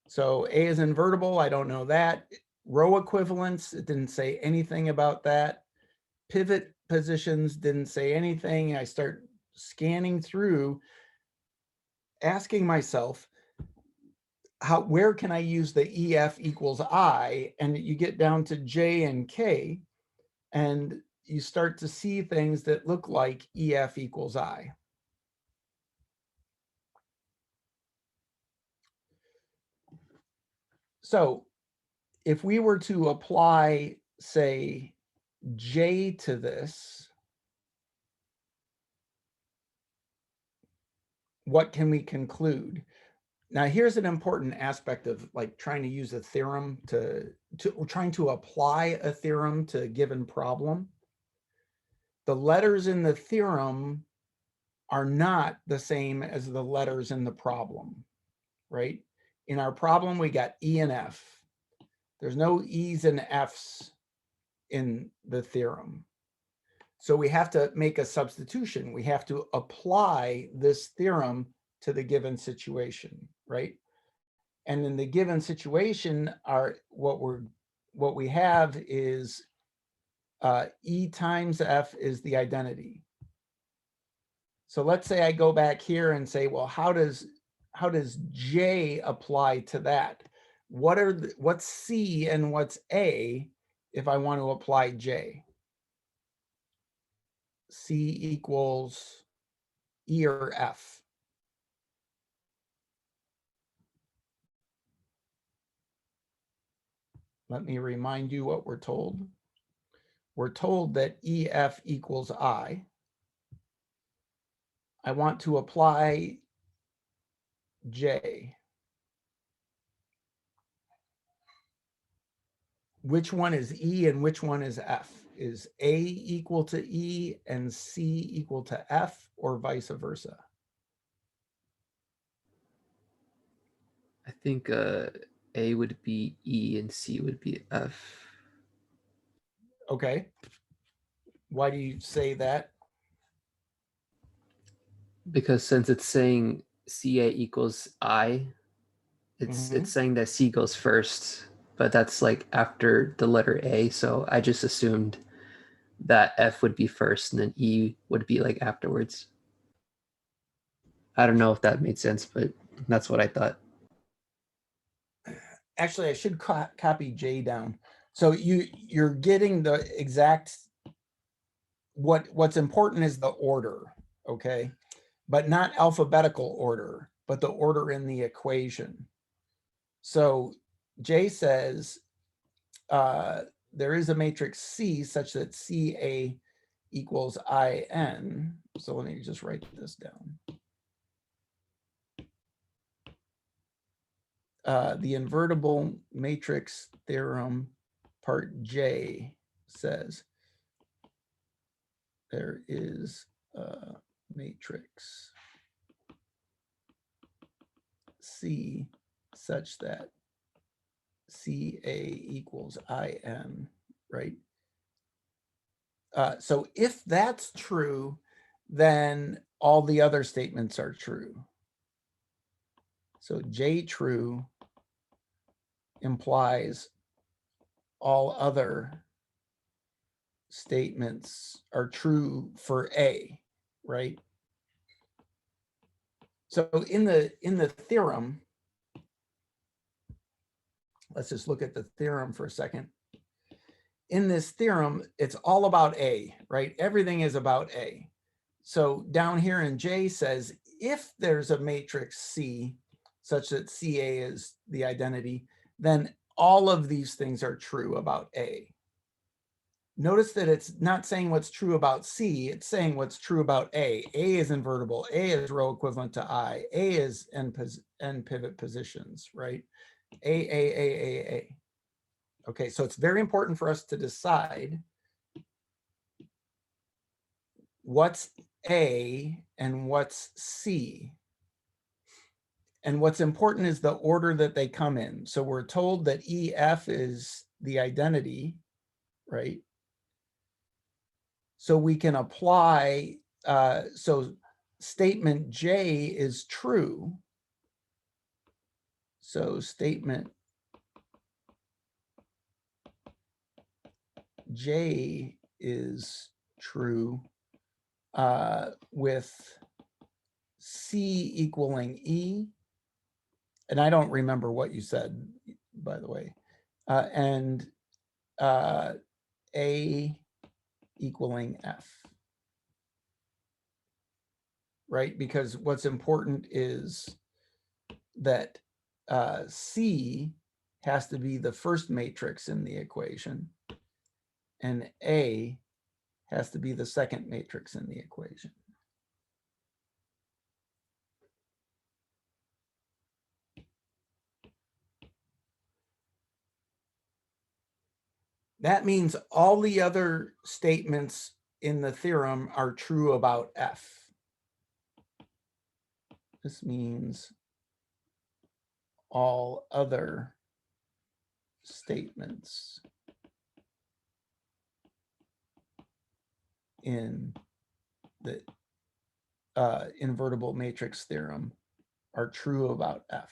So A is invertible. I don't know that. Row equivalence, it didn't say anything about that. Pivot positions didn't say anything. I start scanning through, asking myself, where can I use the EF equals I? And you get down to J and K, and you start to see things that look like EF equals I. So if we were to apply, say, J to this, what can we conclude? Now, here's an important aspect of like trying to use a theorem trying to apply a theorem to a given problem. The letters in the theorem are not the same as the letters in the problem, right? In our problem, we got E and F. There's no E's and F's in the theorem. So we have to make a substitution. We have to apply this theorem to the given situation, right? And in the given situation, what we have is E times F is the identity. So let's say I go back here and say, well, how does J apply to that? What's C and what's A if I want to apply J? C equals E or F. Let me remind you what we're told. We're told that EF equals I. I want to apply J. Which one is E and which one is F? Is A equal to E and C equal to F, or vice versa? I think A would be E and C would be F. Okay. Why do you say that? Because since it's saying CA equals I, it's saying that C goes first, but that's like after the letter A. So I just assumed that F would be first and then E would be like afterwards. I don't know if that made sense, but that's what I thought. Actually, I should copy J down. So you're getting the exact, what's important is the order, okay? But not alphabetical order, but the order in the equation. So J says there is a matrix C such that CA equals IN. So let me just write this down. The invertible matrix theorem part J says there is a matrix C such that CA equals IN, right? So if that's true, then all the other statements are true. So J true implies all other statements are true for A, right? So in the theorem, let's just look at the theorem for a second. In this theorem, it's all about A, right? Everything is about A. So down here in J says, if there's a matrix C such that CA is the identity, then all of these things are true about A. Notice that it's not saying what's true about C, it's saying what's true about A. A is invertible, A is row equivalent to I, A is end pivot positions, right? A. Okay, so it's very important for us to decide what's A and what's C. And what's important is the order that they come in. So we're told that EF is the identity, right? So we can apply, so statement J is true. So statement J is true with C equaling E. And I don't remember what you said, by the way. And A equaling F. Right? Because what's important is that C has to be the first matrix in the equation, and A has to be the second matrix in the equation. That means all the other statements in the theorem are true about F. This means all other statements in the invertible matrix theorem are true about F.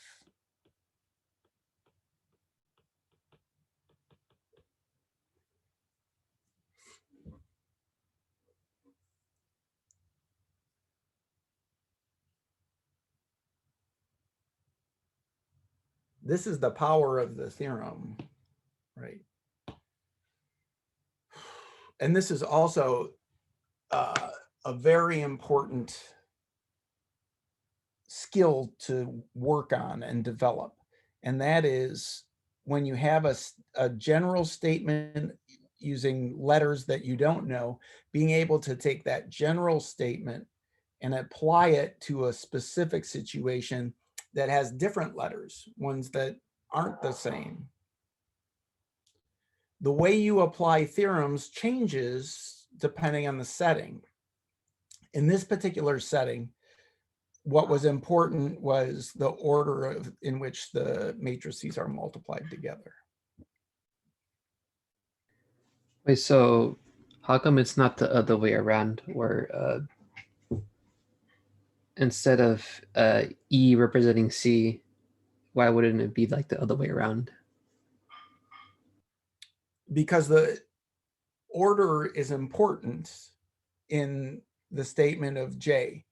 This is the power of the theorem, right? And this is also a very important skill to work on and develop. And that is when you have a general statement using letters that you don't know, being able to take that general statement and apply it to a specific situation that has different letters, ones that aren't the same. The way you apply theorems changes depending on the setting. In this particular setting, what was important was the order in which the matrices are multiplied together. Wait, so how come it's not the other way around, where instead of E representing C, why wouldn't it be like the other way around? Because the order is important in the statement of J.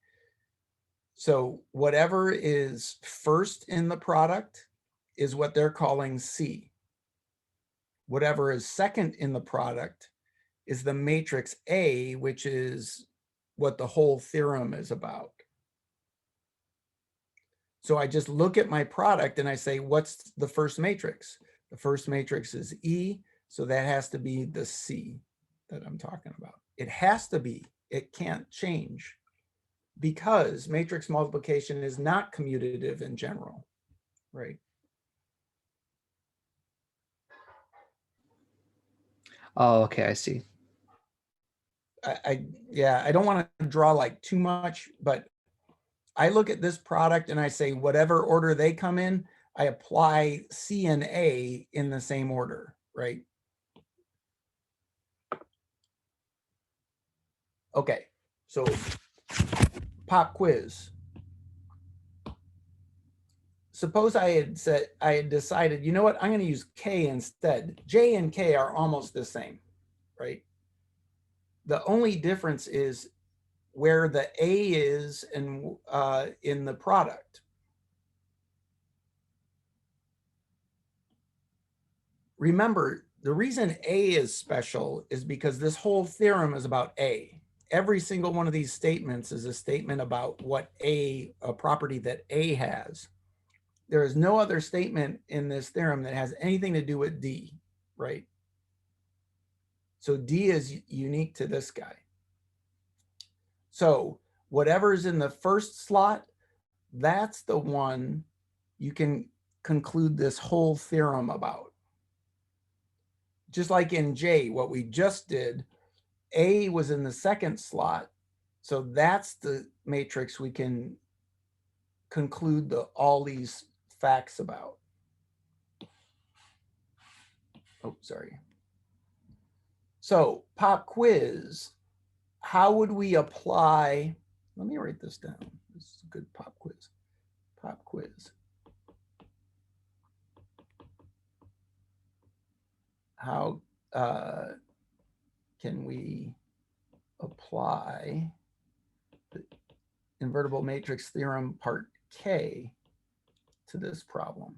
So whatever is first in the product is what they're calling C. Whatever is second in the product is the matrix A, which is what the whole theorem is about. So I just look at my product and I say, what's the first matrix? The first matrix is E, so that has to be the C that I'm talking about. It has to be, it can't change, because matrix multiplication is not commutative in general, right? Oh, okay, I see. I don't want to draw like too much, but I look at this product and I say, whatever order they come in, I apply C and A in the same order, right? Okay, so pop quiz. Suppose I had decided, you know what, I'm going to use K instead. J and K are almost the same, right? The only difference is where the A is in the product. Remember, the reason A is special is because this whole theorem is about A. Every single one of these statements is a statement about what a property that A has. There is no other statement in this theorem that has anything to do with D, right? So D is unique to this guy. So whatever's in the first slot, that's the one you can conclude this whole theorem about. Just like in J, what we just did, A was in the second slot. So that's the matrix we can conclude all these facts about. Oh, sorry. So pop quiz, how would we apply, let me write this down. This is a good pop quiz. Pop quiz. How can we apply the invertible matrix theorem part K to this problem?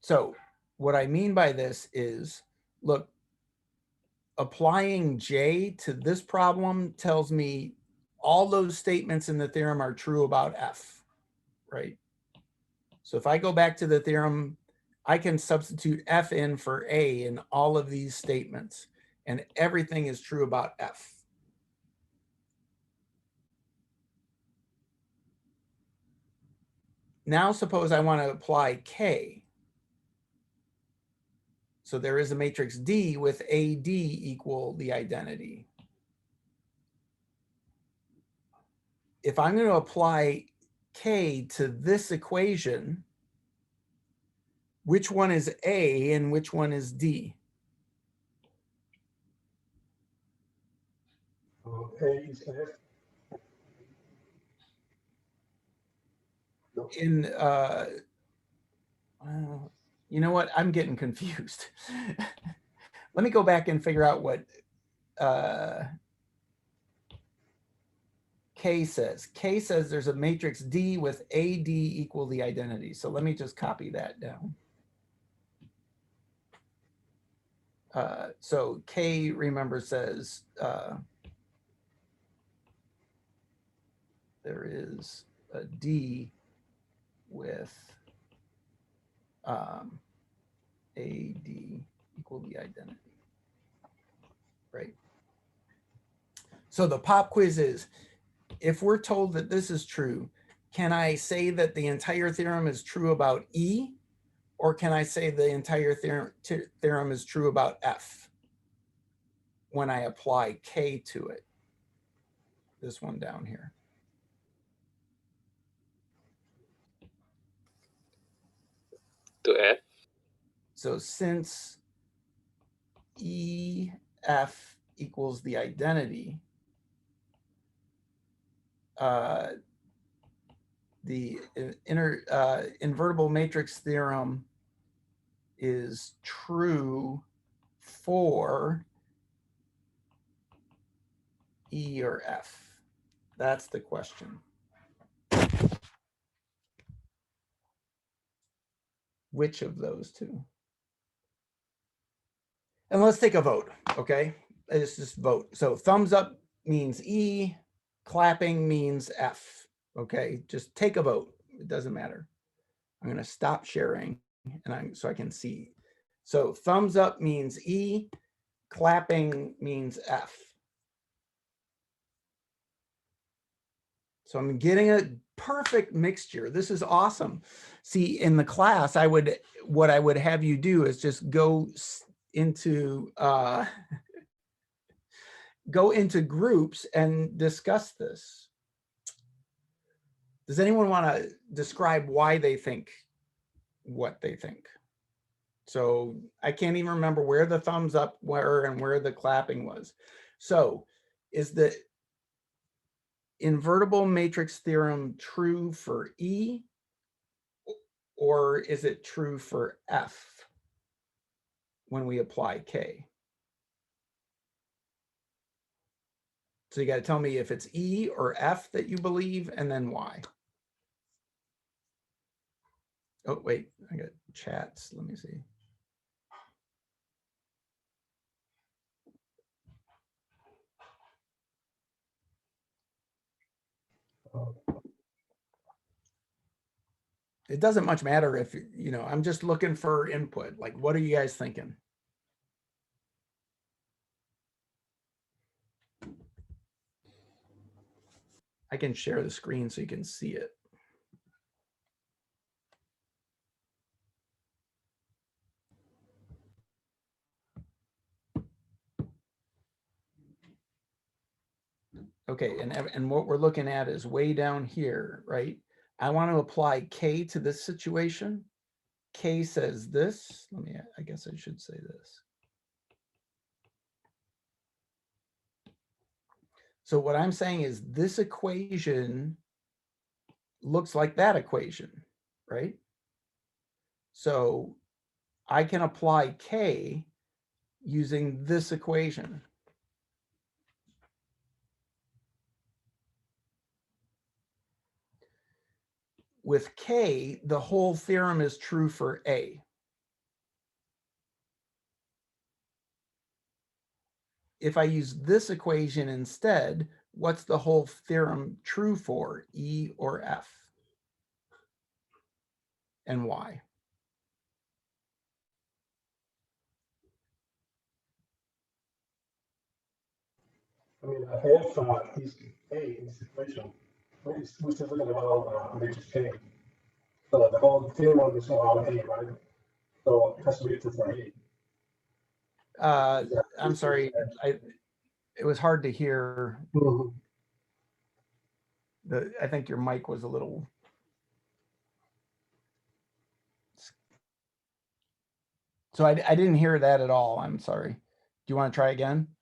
So what I mean by this is, look, applying J to this problem tells me all those statements in the theorem are true about F, right? So if I go back to the theorem, I can substitute F in for A in all of these statements, and everything is true about F. Now suppose I want to apply K. So there is a matrix D with AD equal the identity. If I'm going to apply K to this equation, which one is A and which one is D? In you know what? I'm getting confused. Let me go back and figure out what K says. K says there's a matrix D with AD equal the identity. So let me just copy that down. So K, remember, says there is a D with AD equal the identity, right? So the pop quiz is, if we're told that this is true, can I say that the entire theorem is true about E? Or can I say the entire theorem is true about F when I apply K to it? This one down here. To F? So since EF equals the identity, the invertible matrix theorem is true for E or F? That's the question. Which of those two? And let's take a vote, okay? Let's just vote. So thumbs up means E, clapping means F, okay? Just take a vote. It doesn't matter. I'm gonna stop sharing and so I can see. So thumbs up means E, clapping means F. So I'm getting a perfect mixture. This is awesome. See, in the class, what I would have you do is just go into groups and discuss this. Does anyone want to describe why they think what they think? So I can't even remember where the thumbs up were and where the clapping was. So is the invertible matrix theorem true for E, or is it true for F when we apply K? So you got to tell me if it's E or F that you believe, and then why. Oh, wait, I got chats. Let me see. It doesn't much matter if, you know, I'm just looking for input. Like, what are you guys thinking? I can share the screen so you can see it. Okay, and what we're looking at is way down here, right? I want to apply K to this situation. K says this. I guess I should say this. So what I'm saying is this equation looks like that equation, right? So I can apply K using this equation. With K, the whole theorem is true for A. If I use this equation instead, what's the whole theorem true for, E or F? And why? I mean, if is A in this equation, we're still talking about matrix K. So the whole theorem is about A, right? So it has to be true for A. I'm sorry, it was hard to hear. Mhm. I think your mic was a little. So I didn't hear that at all. I'm sorry. Do you want to try again?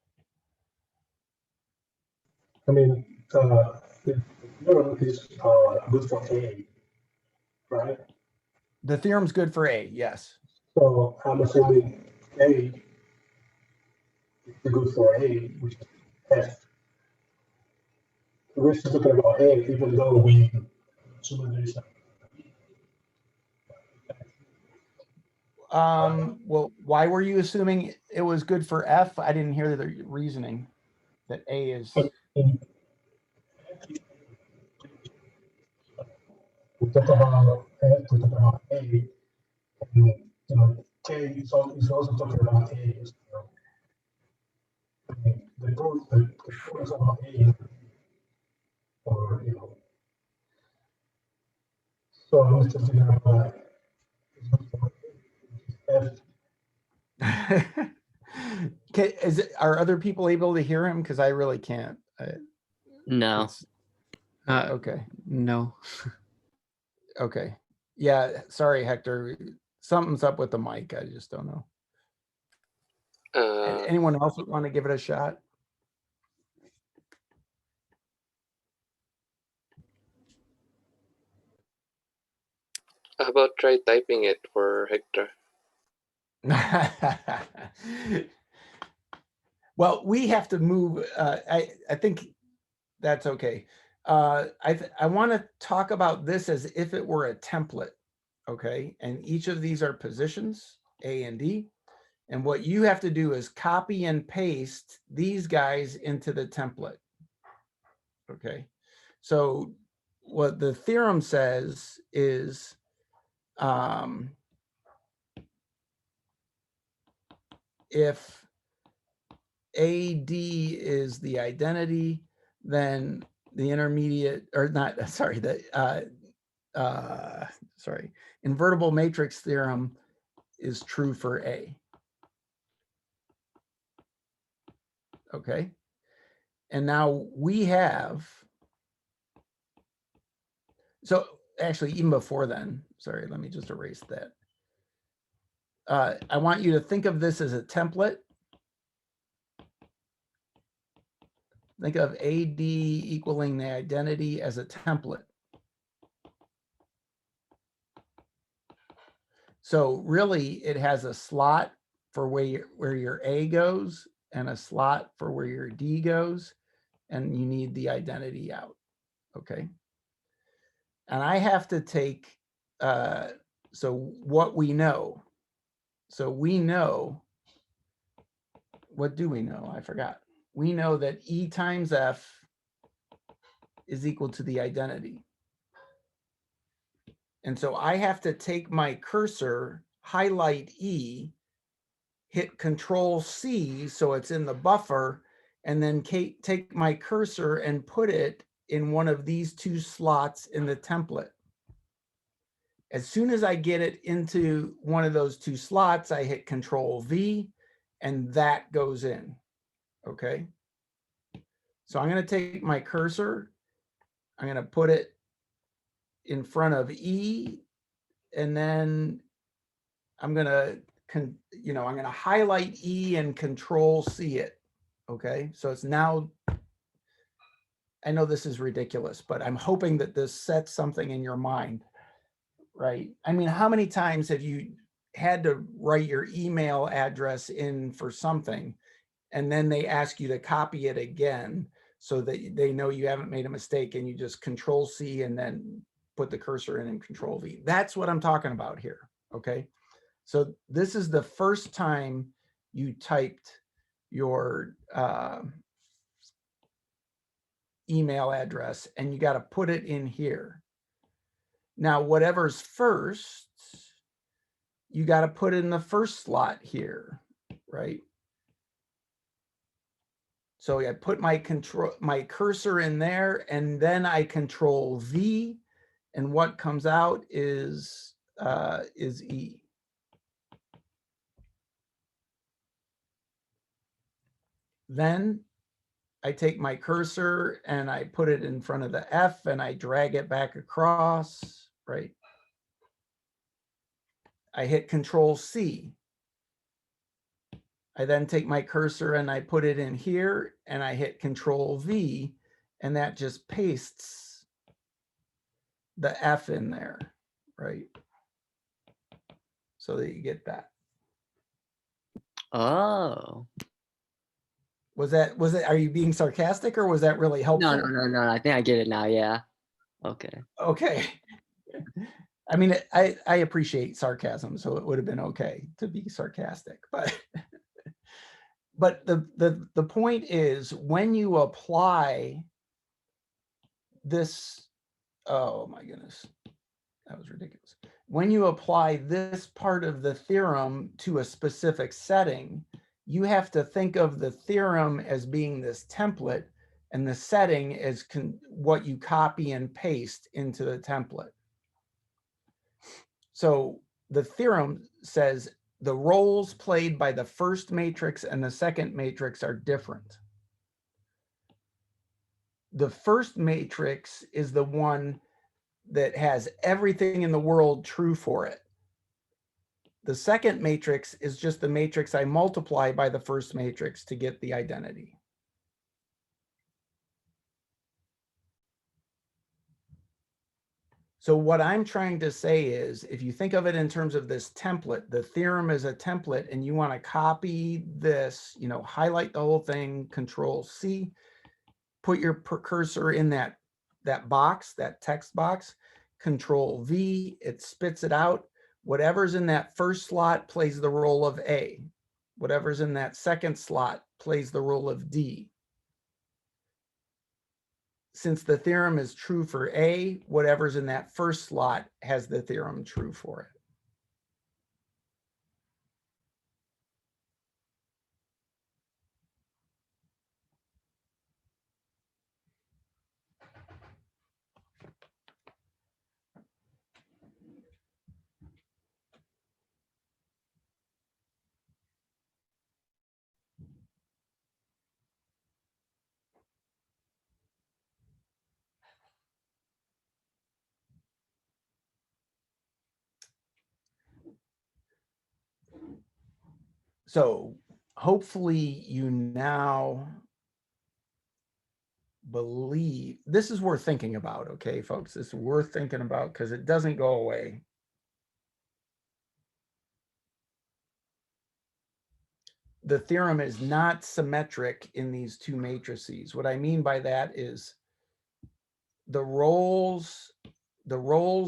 I mean, the theorem is good for A, right? The theorem's good for A, yes. So I'm assuming A is good for A, which is F. We're still talking about A, even though we assume there is a Well, why were you assuming it was good for F? I didn't hear the reasoning that A is. we talk about F, we talk about A, and you know, K is also talking about A. So, I mean, the proof is about A, or you know. So I'm just thinking about F. Are other people able to hear him? Because I really can't. No. Okay. No. Okay. Yeah. Sorry, Hector. Something's up with the mic. I just don't know. Anyone else want to give it a shot? How about try typing it for Hector? Well, we have to move. I think that's okay. I want to talk about this as if it were a template, okay? And each of these are positions, A and D. And what you have to do is copy and paste these guys into the template, okay? So what the theorem says is, if AD is the identity, then the intermediate, or not, sorry, sorry, invertible matrix theorem is true for A. Okay. And now we have, so actually even before then, sorry, let me just erase that. I want you to think of this as a template. Think of AD equaling the identity as a template. So really it has a slot for where your A goes and a slot for where your D goes, and you need the identity out, okay? And I have to take, so what we know. So we know, what do we know? I forgot. We know that E times F is equal to the identity. And so I have to take my cursor, highlight E, hit Control C so it's in the buffer, and then take my cursor and put it in one of these two slots in the template. As soon as I get it into one of those two slots, I hit Control V and that goes in, okay? So I'm gonna take my cursor, I'm gonna put it in front of E, and then I'm gonna, I'm gonna highlight E and Control C it, okay? So it's now, I know this is ridiculous, but I'm hoping that this sets something in your mind, right? I mean, how many times have you had to write your email address in for something and then they ask you to copy it again so that they know you haven't made a mistake, and you just Control C and then put the cursor in and Control V? That's what I'm talking about here, okay? So this is the first time you typed your email address, and you got to put it in here. Now, whatever's first, you got to put in the first slot here, right? So I put my cursor in there, and then I Control V, and what comes out is E. Then I take my cursor and I put it in front of the F and I drag it back across, right? I hit Control C. I then take my cursor and I put it in here and I hit Control V, and that just pastes the F in there, right? So that you get that. Oh. Was it, are you being sarcastic or was that really helpful? No. I think I get it now. Yeah. Okay. Okay. I mean, I appreciate sarcasm, so it would have been okay to be sarcastic, but but the point is, when you apply this, oh my goodness, that was ridiculous. When you apply this part of the theorem to a specific setting, you have to think of the theorem as being this template and the setting as what you copy and paste into the template. So the theorem says the roles played by the first matrix and the second matrix are different. The first matrix is the one that has everything in the world true for it. The second matrix is just the matrix I multiply by the first matrix to get the identity. So what I'm trying to say is, if you think of it in terms of this template, the theorem is a template, and you want to copy this, highlight the whole thing, Control C, put your cursor in that box, that text box, Control V, it spits it out. Whatever's in that first slot plays the role of A. Whatever's in that second slot plays the role of D. Since the theorem is true for A, whatever's in that first slot has the theorem true for it. So hopefully you now believe, this is worth thinking about, okay, folks? This is worth thinking about because it doesn't go away. The theorem is not symmetric in these two matrices. What I mean by that is the roles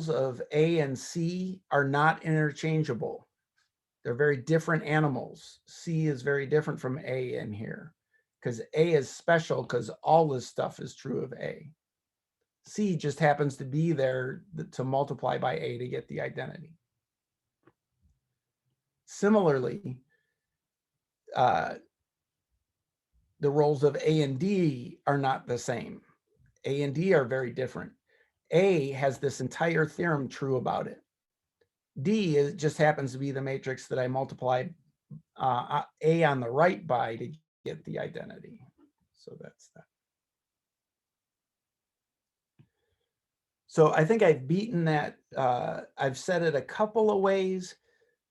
of A and C are not interchangeable. They're very different animals. C is very different from A in here because A is special because all this stuff is true of A. C just happens to be there to multiply by A to get the identity. Similarly, the roles of A and D are not the same. A and D are very different. A has this entire theorem true about it. D just happens to be the matrix that I multiplied A on the right by to get the identity. So that's that. So I think I've beaten that. I've said it a couple of ways.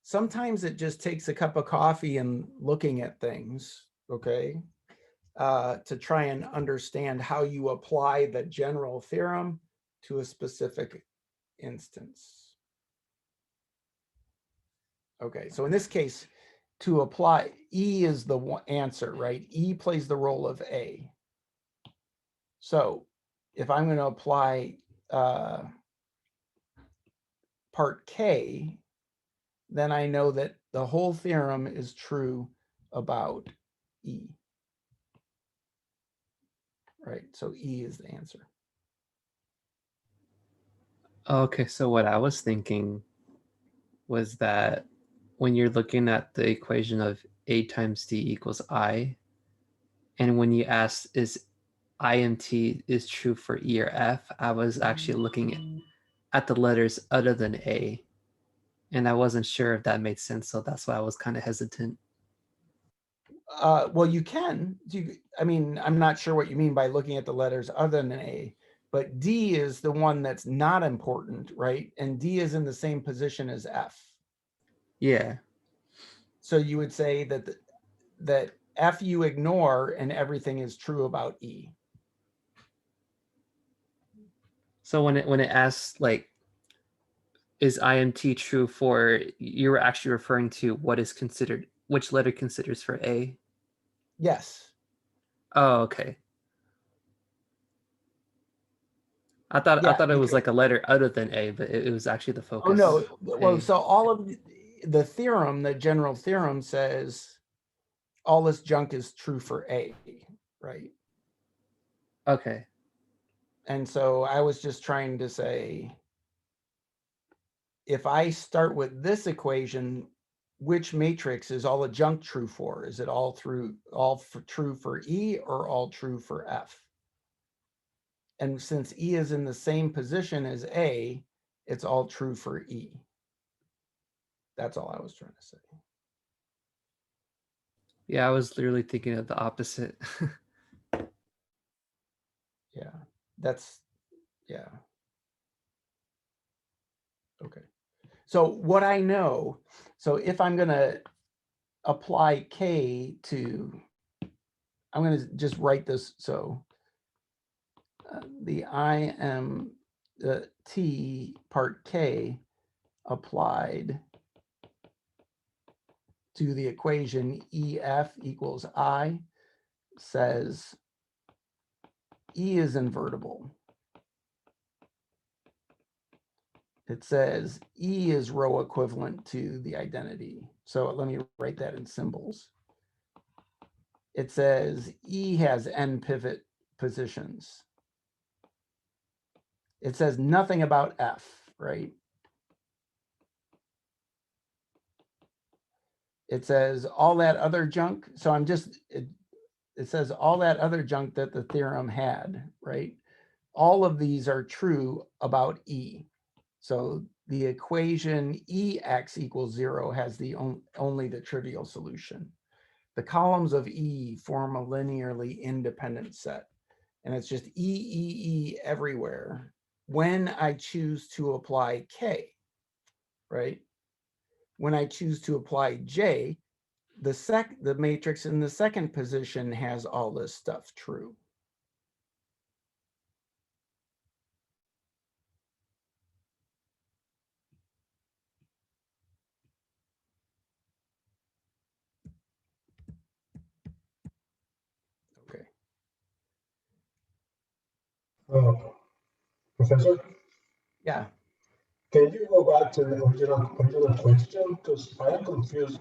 Sometimes it just takes a cup of coffee and looking at things, okay, to try and understand how you apply the general theorem to a specific instance. Okay, so in this case, to apply, E is the answer, right? E plays the role of A. So if I'm going to apply part K, then I know that the whole theorem is true about E. Right, so E is the answer. Okay, so what I was thinking was that when you're looking at the equation of A times D equals I, and when you asked is IMT is true for E or F, I was actually looking at the letters other than A, and I wasn't sure if that made sense, so that's why I was kind of hesitant. Well, you can. I mean, I'm not sure what you mean by looking at the letters other than A, but D is the one that's not important, right? And D is in the same position as F. Yeah. So you would say that that F you ignore and everything is true about E. So when it asks like, is IMT true for, you were actually referring to what is considered, which letter considers for A? Yes. Oh, okay. I thought it was like a letter other than A, but it was actually the focus. Oh no. Well, A. so all of the theorem, the general theorem says all this junk is true for A, right? Okay. And so I was just trying to say, if I start with this equation, which matrix is all the junk true for? Is it all true for E or all true for F? And since E is in the same position as A, it's all true for E. That's all I was trying to say. Yeah, I was literally thinking of the opposite. Yeah, that's, yeah. Okay. So what I know, so if I'm going to apply K to, I'm going to just write this. So the T part K applied to the equation EF equals I says E is invertible. It says E is row equivalent to the identity. So let me write that in symbols. It says E has n pivot positions. It says nothing about F, right? It says all that other junk. So I'm just, it says all that other junk that the theorem had, right? All of these are true about E. So the equation EX equals 0 has the only the trivial solution. The columns of E form a linearly independent set. And it's just E everywhere when I choose to apply K, right? When I choose to apply J, the matrix in the second position has all this stuff true. Okay. Professor, Yeah. can you go back to the original question? Because I'm confused.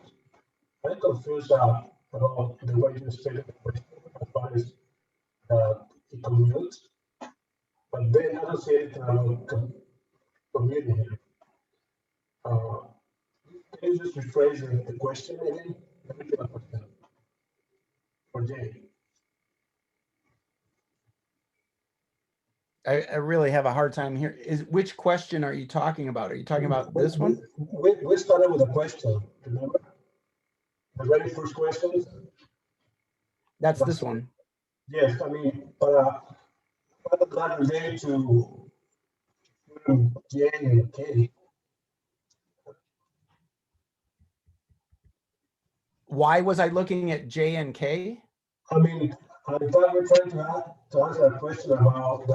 I'm confused about the way you stated the question as far as it commutes, but then I don't see anything about commuting here. Can you just rephrase the question again? Let me get a question for Jay. I really have a hard time here. Which question are you talking about? Are you talking about this one? We started with a question, remember? The very first question? That's this one. Yes, I mean, but what does that relate to J and K? Why was I looking at J and K? I mean, I thought we're trying to answer a question about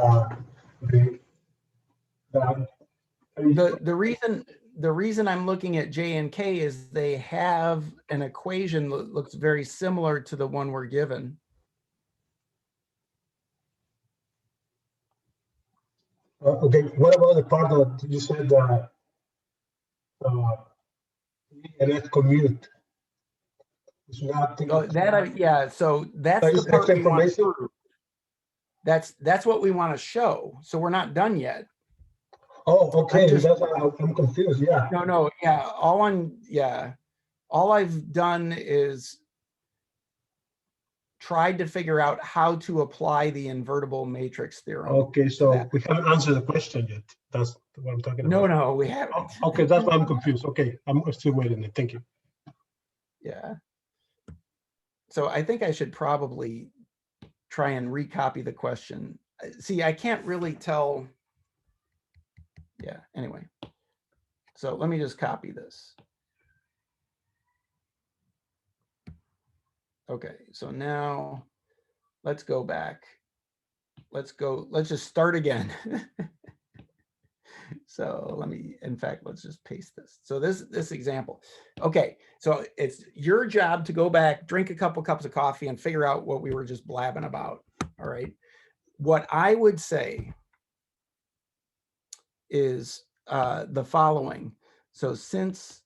The reason I'm looking at J and K is they have an equation that looks very similar to the one we're given. okay, what about the part that you said that and that's commute? It's not Yeah, so that's the part we want to prove. That's what we want to show. So we're not done yet. Oh, okay. That's why I'm confused. Yeah. No. Yeah. All I've done is tried to figure out how to apply the invertible matrix theorem. Okay, so we haven't answered the question yet. That's what I'm talking about. No, we haven't. Oh, okay, that's why I'm confused. Okay, I'm still waiting. Thank you. Yeah. So I think I should probably try and recopy the question. See, I can't really tell. Yeah, anyway. So let me just copy this. Okay, so now let's go back. Let's just start again. So let's just paste this. So this example. Okay, so it's your job to go back, drink a couple cups of coffee and figure out what we were just blabbing about. All right. What I would say is the following. So since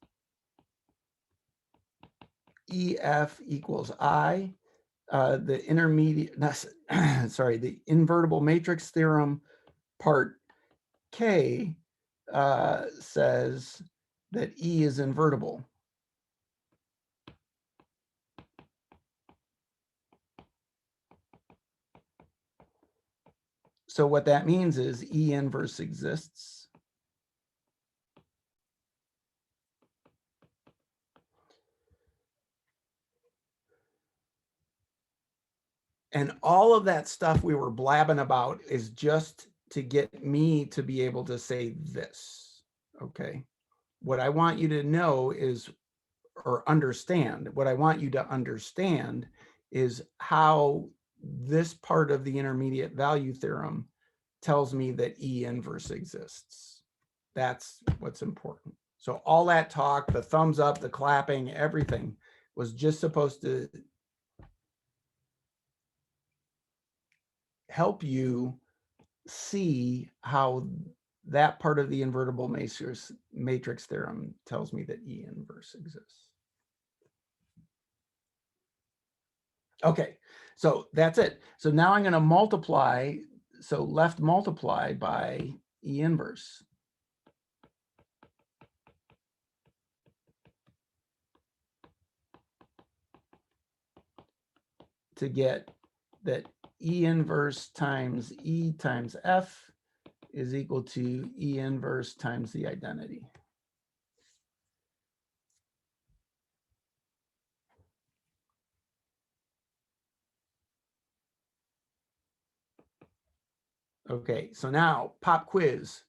EF equals I, the the invertible matrix theorem part K says that E is invertible. So what that means is E inverse exists. And all of that stuff we were blabbing about is just to get me to be able to say this, okay? What I want you to know is, or understand, what I want you to understand is how this part of the intermediate value theorem tells me that E inverse exists. That's what's important. So all that talk, the thumbs up, the clapping, everything was just supposed to help you see how that part of the invertible matrix theorem tells me that E inverse exists. Okay, so that's it. So now I'm going to multiply, so left multiply by E inverse. To get that E inverse times E times F is equal to E inverse times the identity. Okay, so now pop quiz.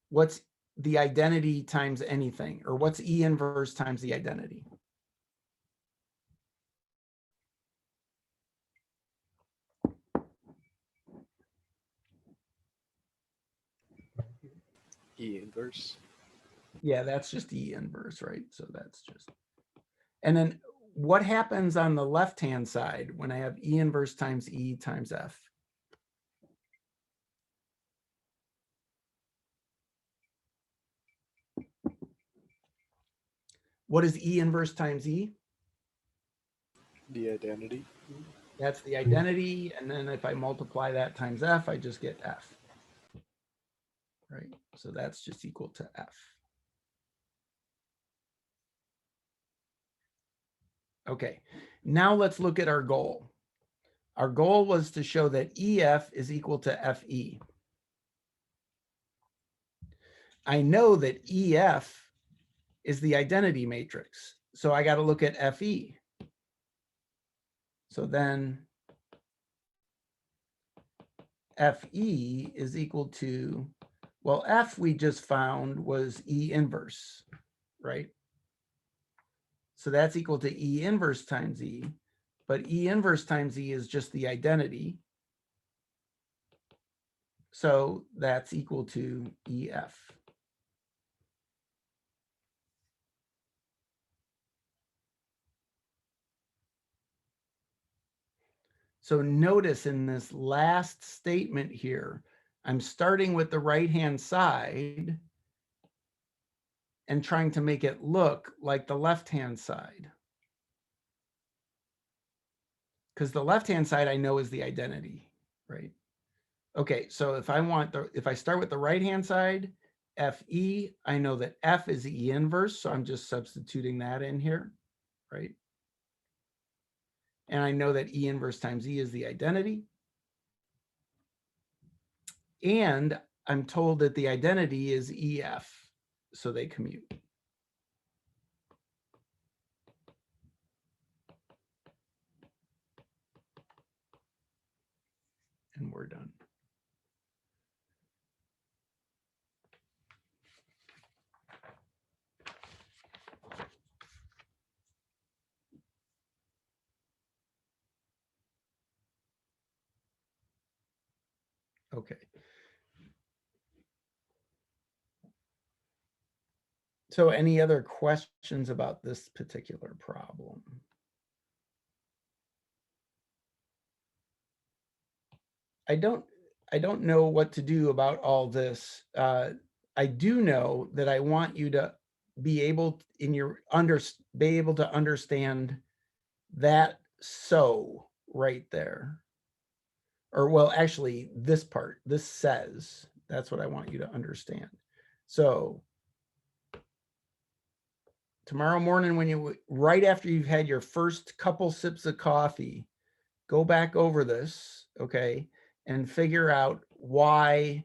What's the identity times anything? Or what's E inverse times the identity? E inverse. Yeah, that's just E inverse, right? So that's just, and then what happens on the left-hand side when I have E inverse times E times F? What is E inverse times E? The identity. That's the identity. And then if I multiply that times F, I just get F. Right? So that's just equal to F. Okay, now let's look at our goal. Our goal was to show that EF is equal to FE. I know that EF is the identity matrix, so I got to look at FE. So then FE is equal to, well, F we just found was E inverse, right? So that's equal to E inverse times E, but E inverse times E is just the identity. So that's equal to EF. So notice in this last statement here, I'm starting with the right-hand side and trying to make it look like the left-hand side. Because the left-hand side I know is the identity, right? Okay, so if I start with the right-hand side, FE, I know that F is E inverse, so I'm just substituting that in here, right? And I know that E inverse times E is the identity. And I'm told that the identity is EF, so they commute. And we're done. Okay. So any other questions about this particular problem? I don't know what to do about all this. I do know that I want you to be able be able to understand that so right there. Or well, actually this part, this says, that's what I want you to understand. So tomorrow morning, right after you've had your first couple sips of coffee, go back over this, okay, and figure out why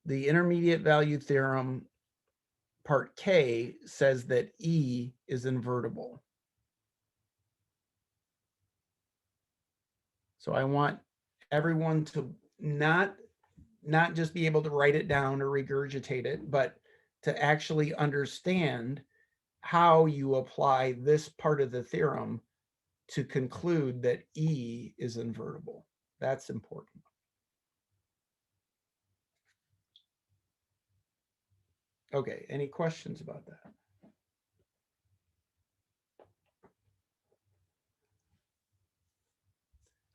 the intermediate value theorem part K says that E is invertible. So I want everyone to not just be able to write it down or regurgitate it, but to actually understand how you apply this part of the theorem to conclude that E is invertible. That's important. Okay, any questions about that?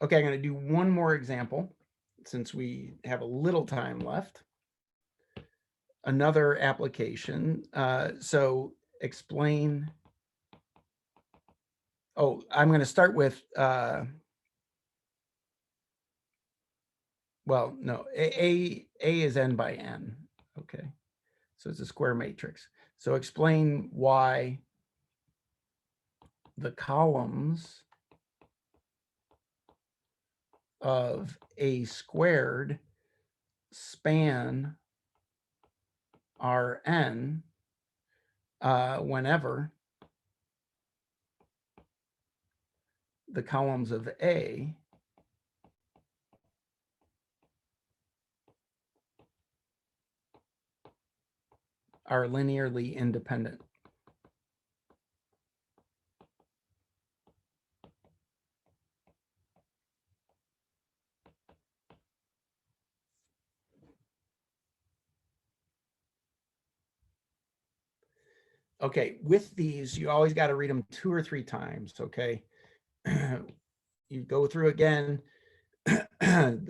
Okay, I'm going to do one more example since we have a little time left. Another application. So explain. Oh, I'm going to start with, well, no, A is n by n. Okay, so it's a square matrix. So explain why the columns of A squared span Rn whenever the columns of A are linearly independent. Okay, with these, you always got to read them 2 or 3 times, okay? You go through again. 2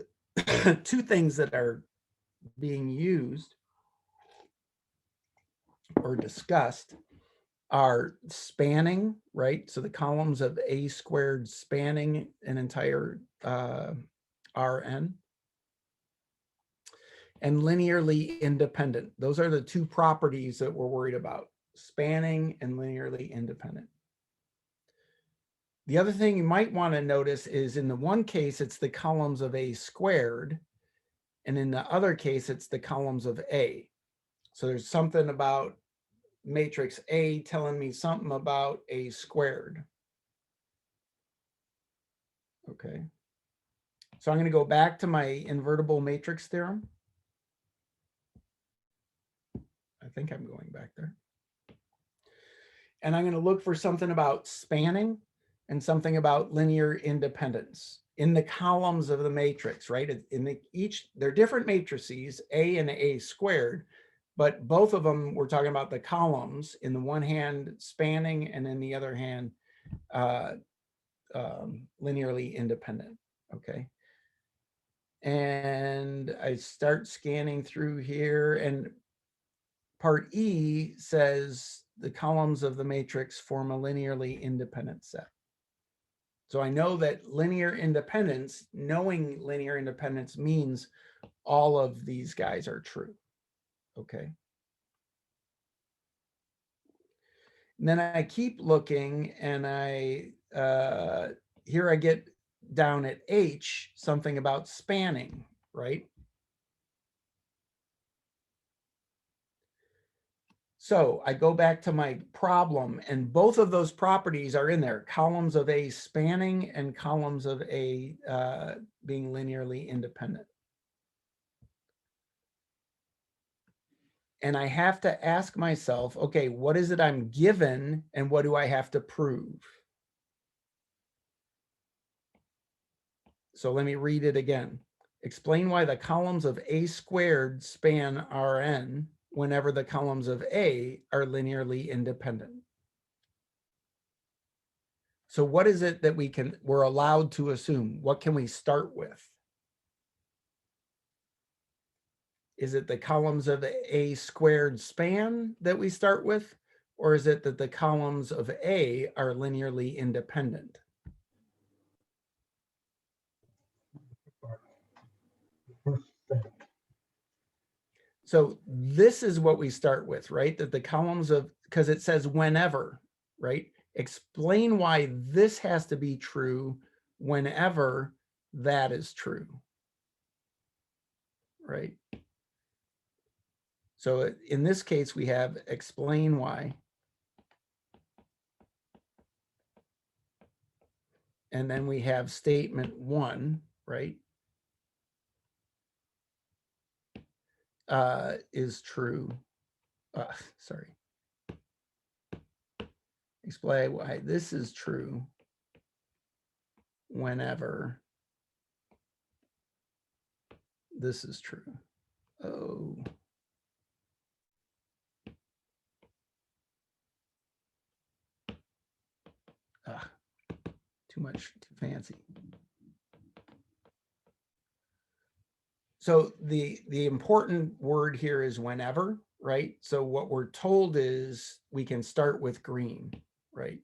things that are being used or discussed are spanning, right? So the columns of A squared spanning an entire Rn, and linearly independent. Those are the 2 properties that we're worried about, spanning and linearly independent. The other thing you might want to notice is in the one case, it's the columns of A squared, and in the other case, it's the columns of A. So there's something about matrix A telling me something about A squared. Okay. So I'm going to go back to my invertible matrix theorem. I think I'm going back there. And I'm going to look for something about spanning and something about linear independence in the columns of the matrix, right? In the they're different matrices, A and A squared, but both of them, we're talking about the columns, in the one hand spanning and in the other hand linearly independent, okay? And I start scanning through here, and part E says the columns of the matrix form a linearly independent set. So I know that linear independence, knowing linear independence means all of these guys are true, okay? And then I keep looking, and here I get down at H, something about spanning, right? So I go back to my problem, and both of those properties are in there, columns of A spanning and columns of A being linearly independent. And I have to ask myself, okay, what is it I'm given and what do I have to prove? So let me read it again. Explain why the columns of A squared span Rn whenever the columns of A are linearly independent. So what is it that we're allowed to assume? What can we start with? Is it the columns of A squared span that we start with? Or is it that the columns of A are linearly independent? So this is what we start with, right? That the columns of, because it says whenever, right? Explain why this has to be true whenever that is true, right? So in this case, we have explain why. And then we have statement 1, right? Is true. Sorry. Explain why this is true whenever this is true. Oh. Too much, too fancy. So the important word here is whenever, right? So what we're told is we can start with green, right?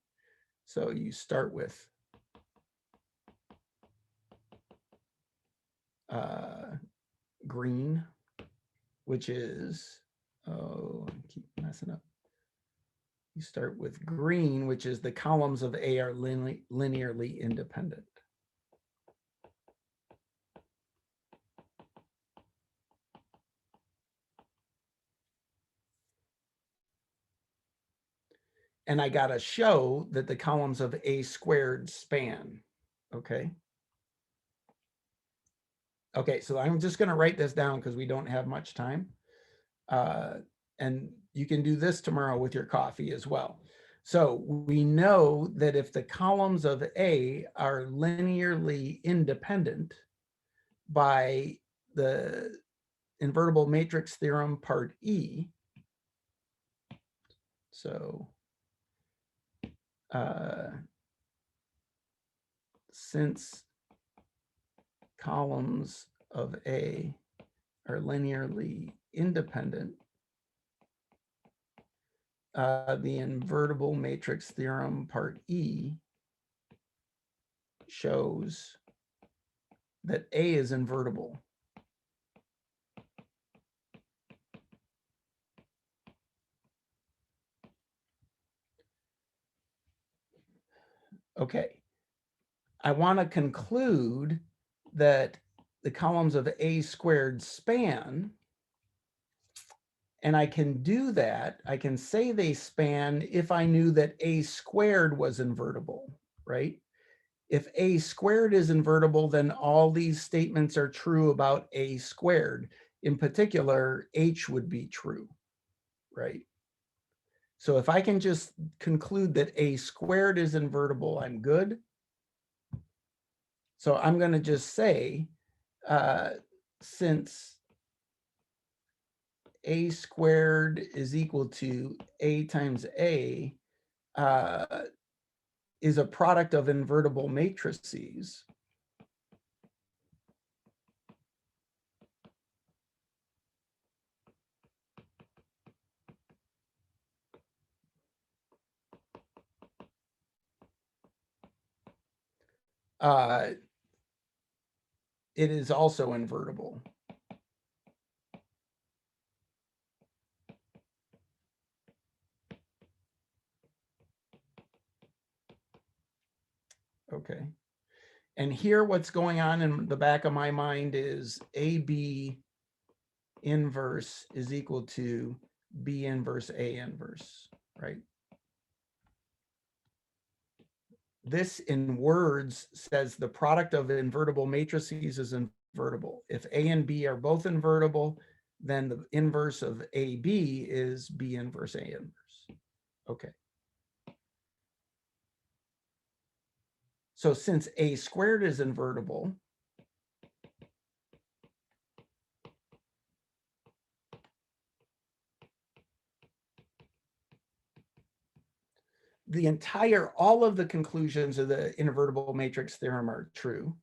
So you start with green, which is, oh, I keep messing up. You start with green, which is the columns of A are linearly independent. And I got to show that the columns of A squared span, okay? Okay, so I'm just going to write this down because we don't have much time. And you can do this tomorrow with your coffee as well. So we know that if the columns of A are linearly independent by the invertible matrix theorem part E, So since columns of A are linearly independent, the invertible matrix theorem part E shows that A is invertible. Okay, I want to conclude that the columns of A squared span, and I can do that. I can say they span if I knew that A squared was invertible, right? If A squared is invertible, then all these statements are true about A squared. In particular, H would be true, right? So if I can just conclude that A squared is invertible, I'm good. So I'm going to just say, since A squared is equal to A times A is a product of invertible matrices, it is also invertible. Okay. And here what's going on in the back of my mind is AB inverse is equal to B inverse A inverse, right? This in words says the product of invertible matrices is invertible. If A and B are both invertible, then the inverse of AB is B inverse A inverse. Okay. So since A squared is invertible, all of the conclusions of the invertible matrix theorem are true.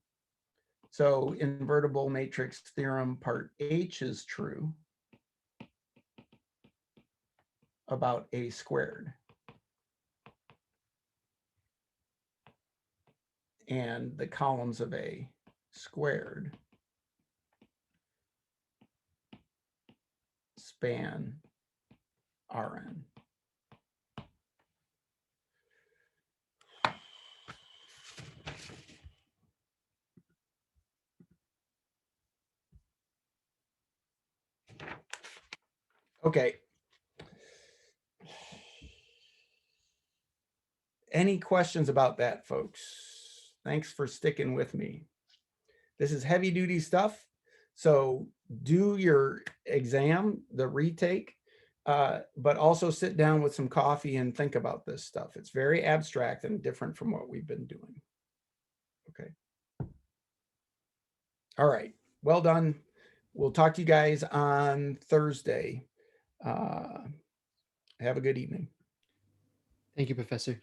So invertible matrix theorem part H is true about A squared. And the columns of A squared span Rn. Okay. Any questions about that, folks? Thanks for sticking with me. This is heavy duty stuff. So do your exam, the retake, but also sit down with some coffee and think about this stuff. It's very abstract and different from what we've been doing. Okay. All right. Well done. We'll talk to you guys on Thursday. Have a good evening. Thank you, Professor.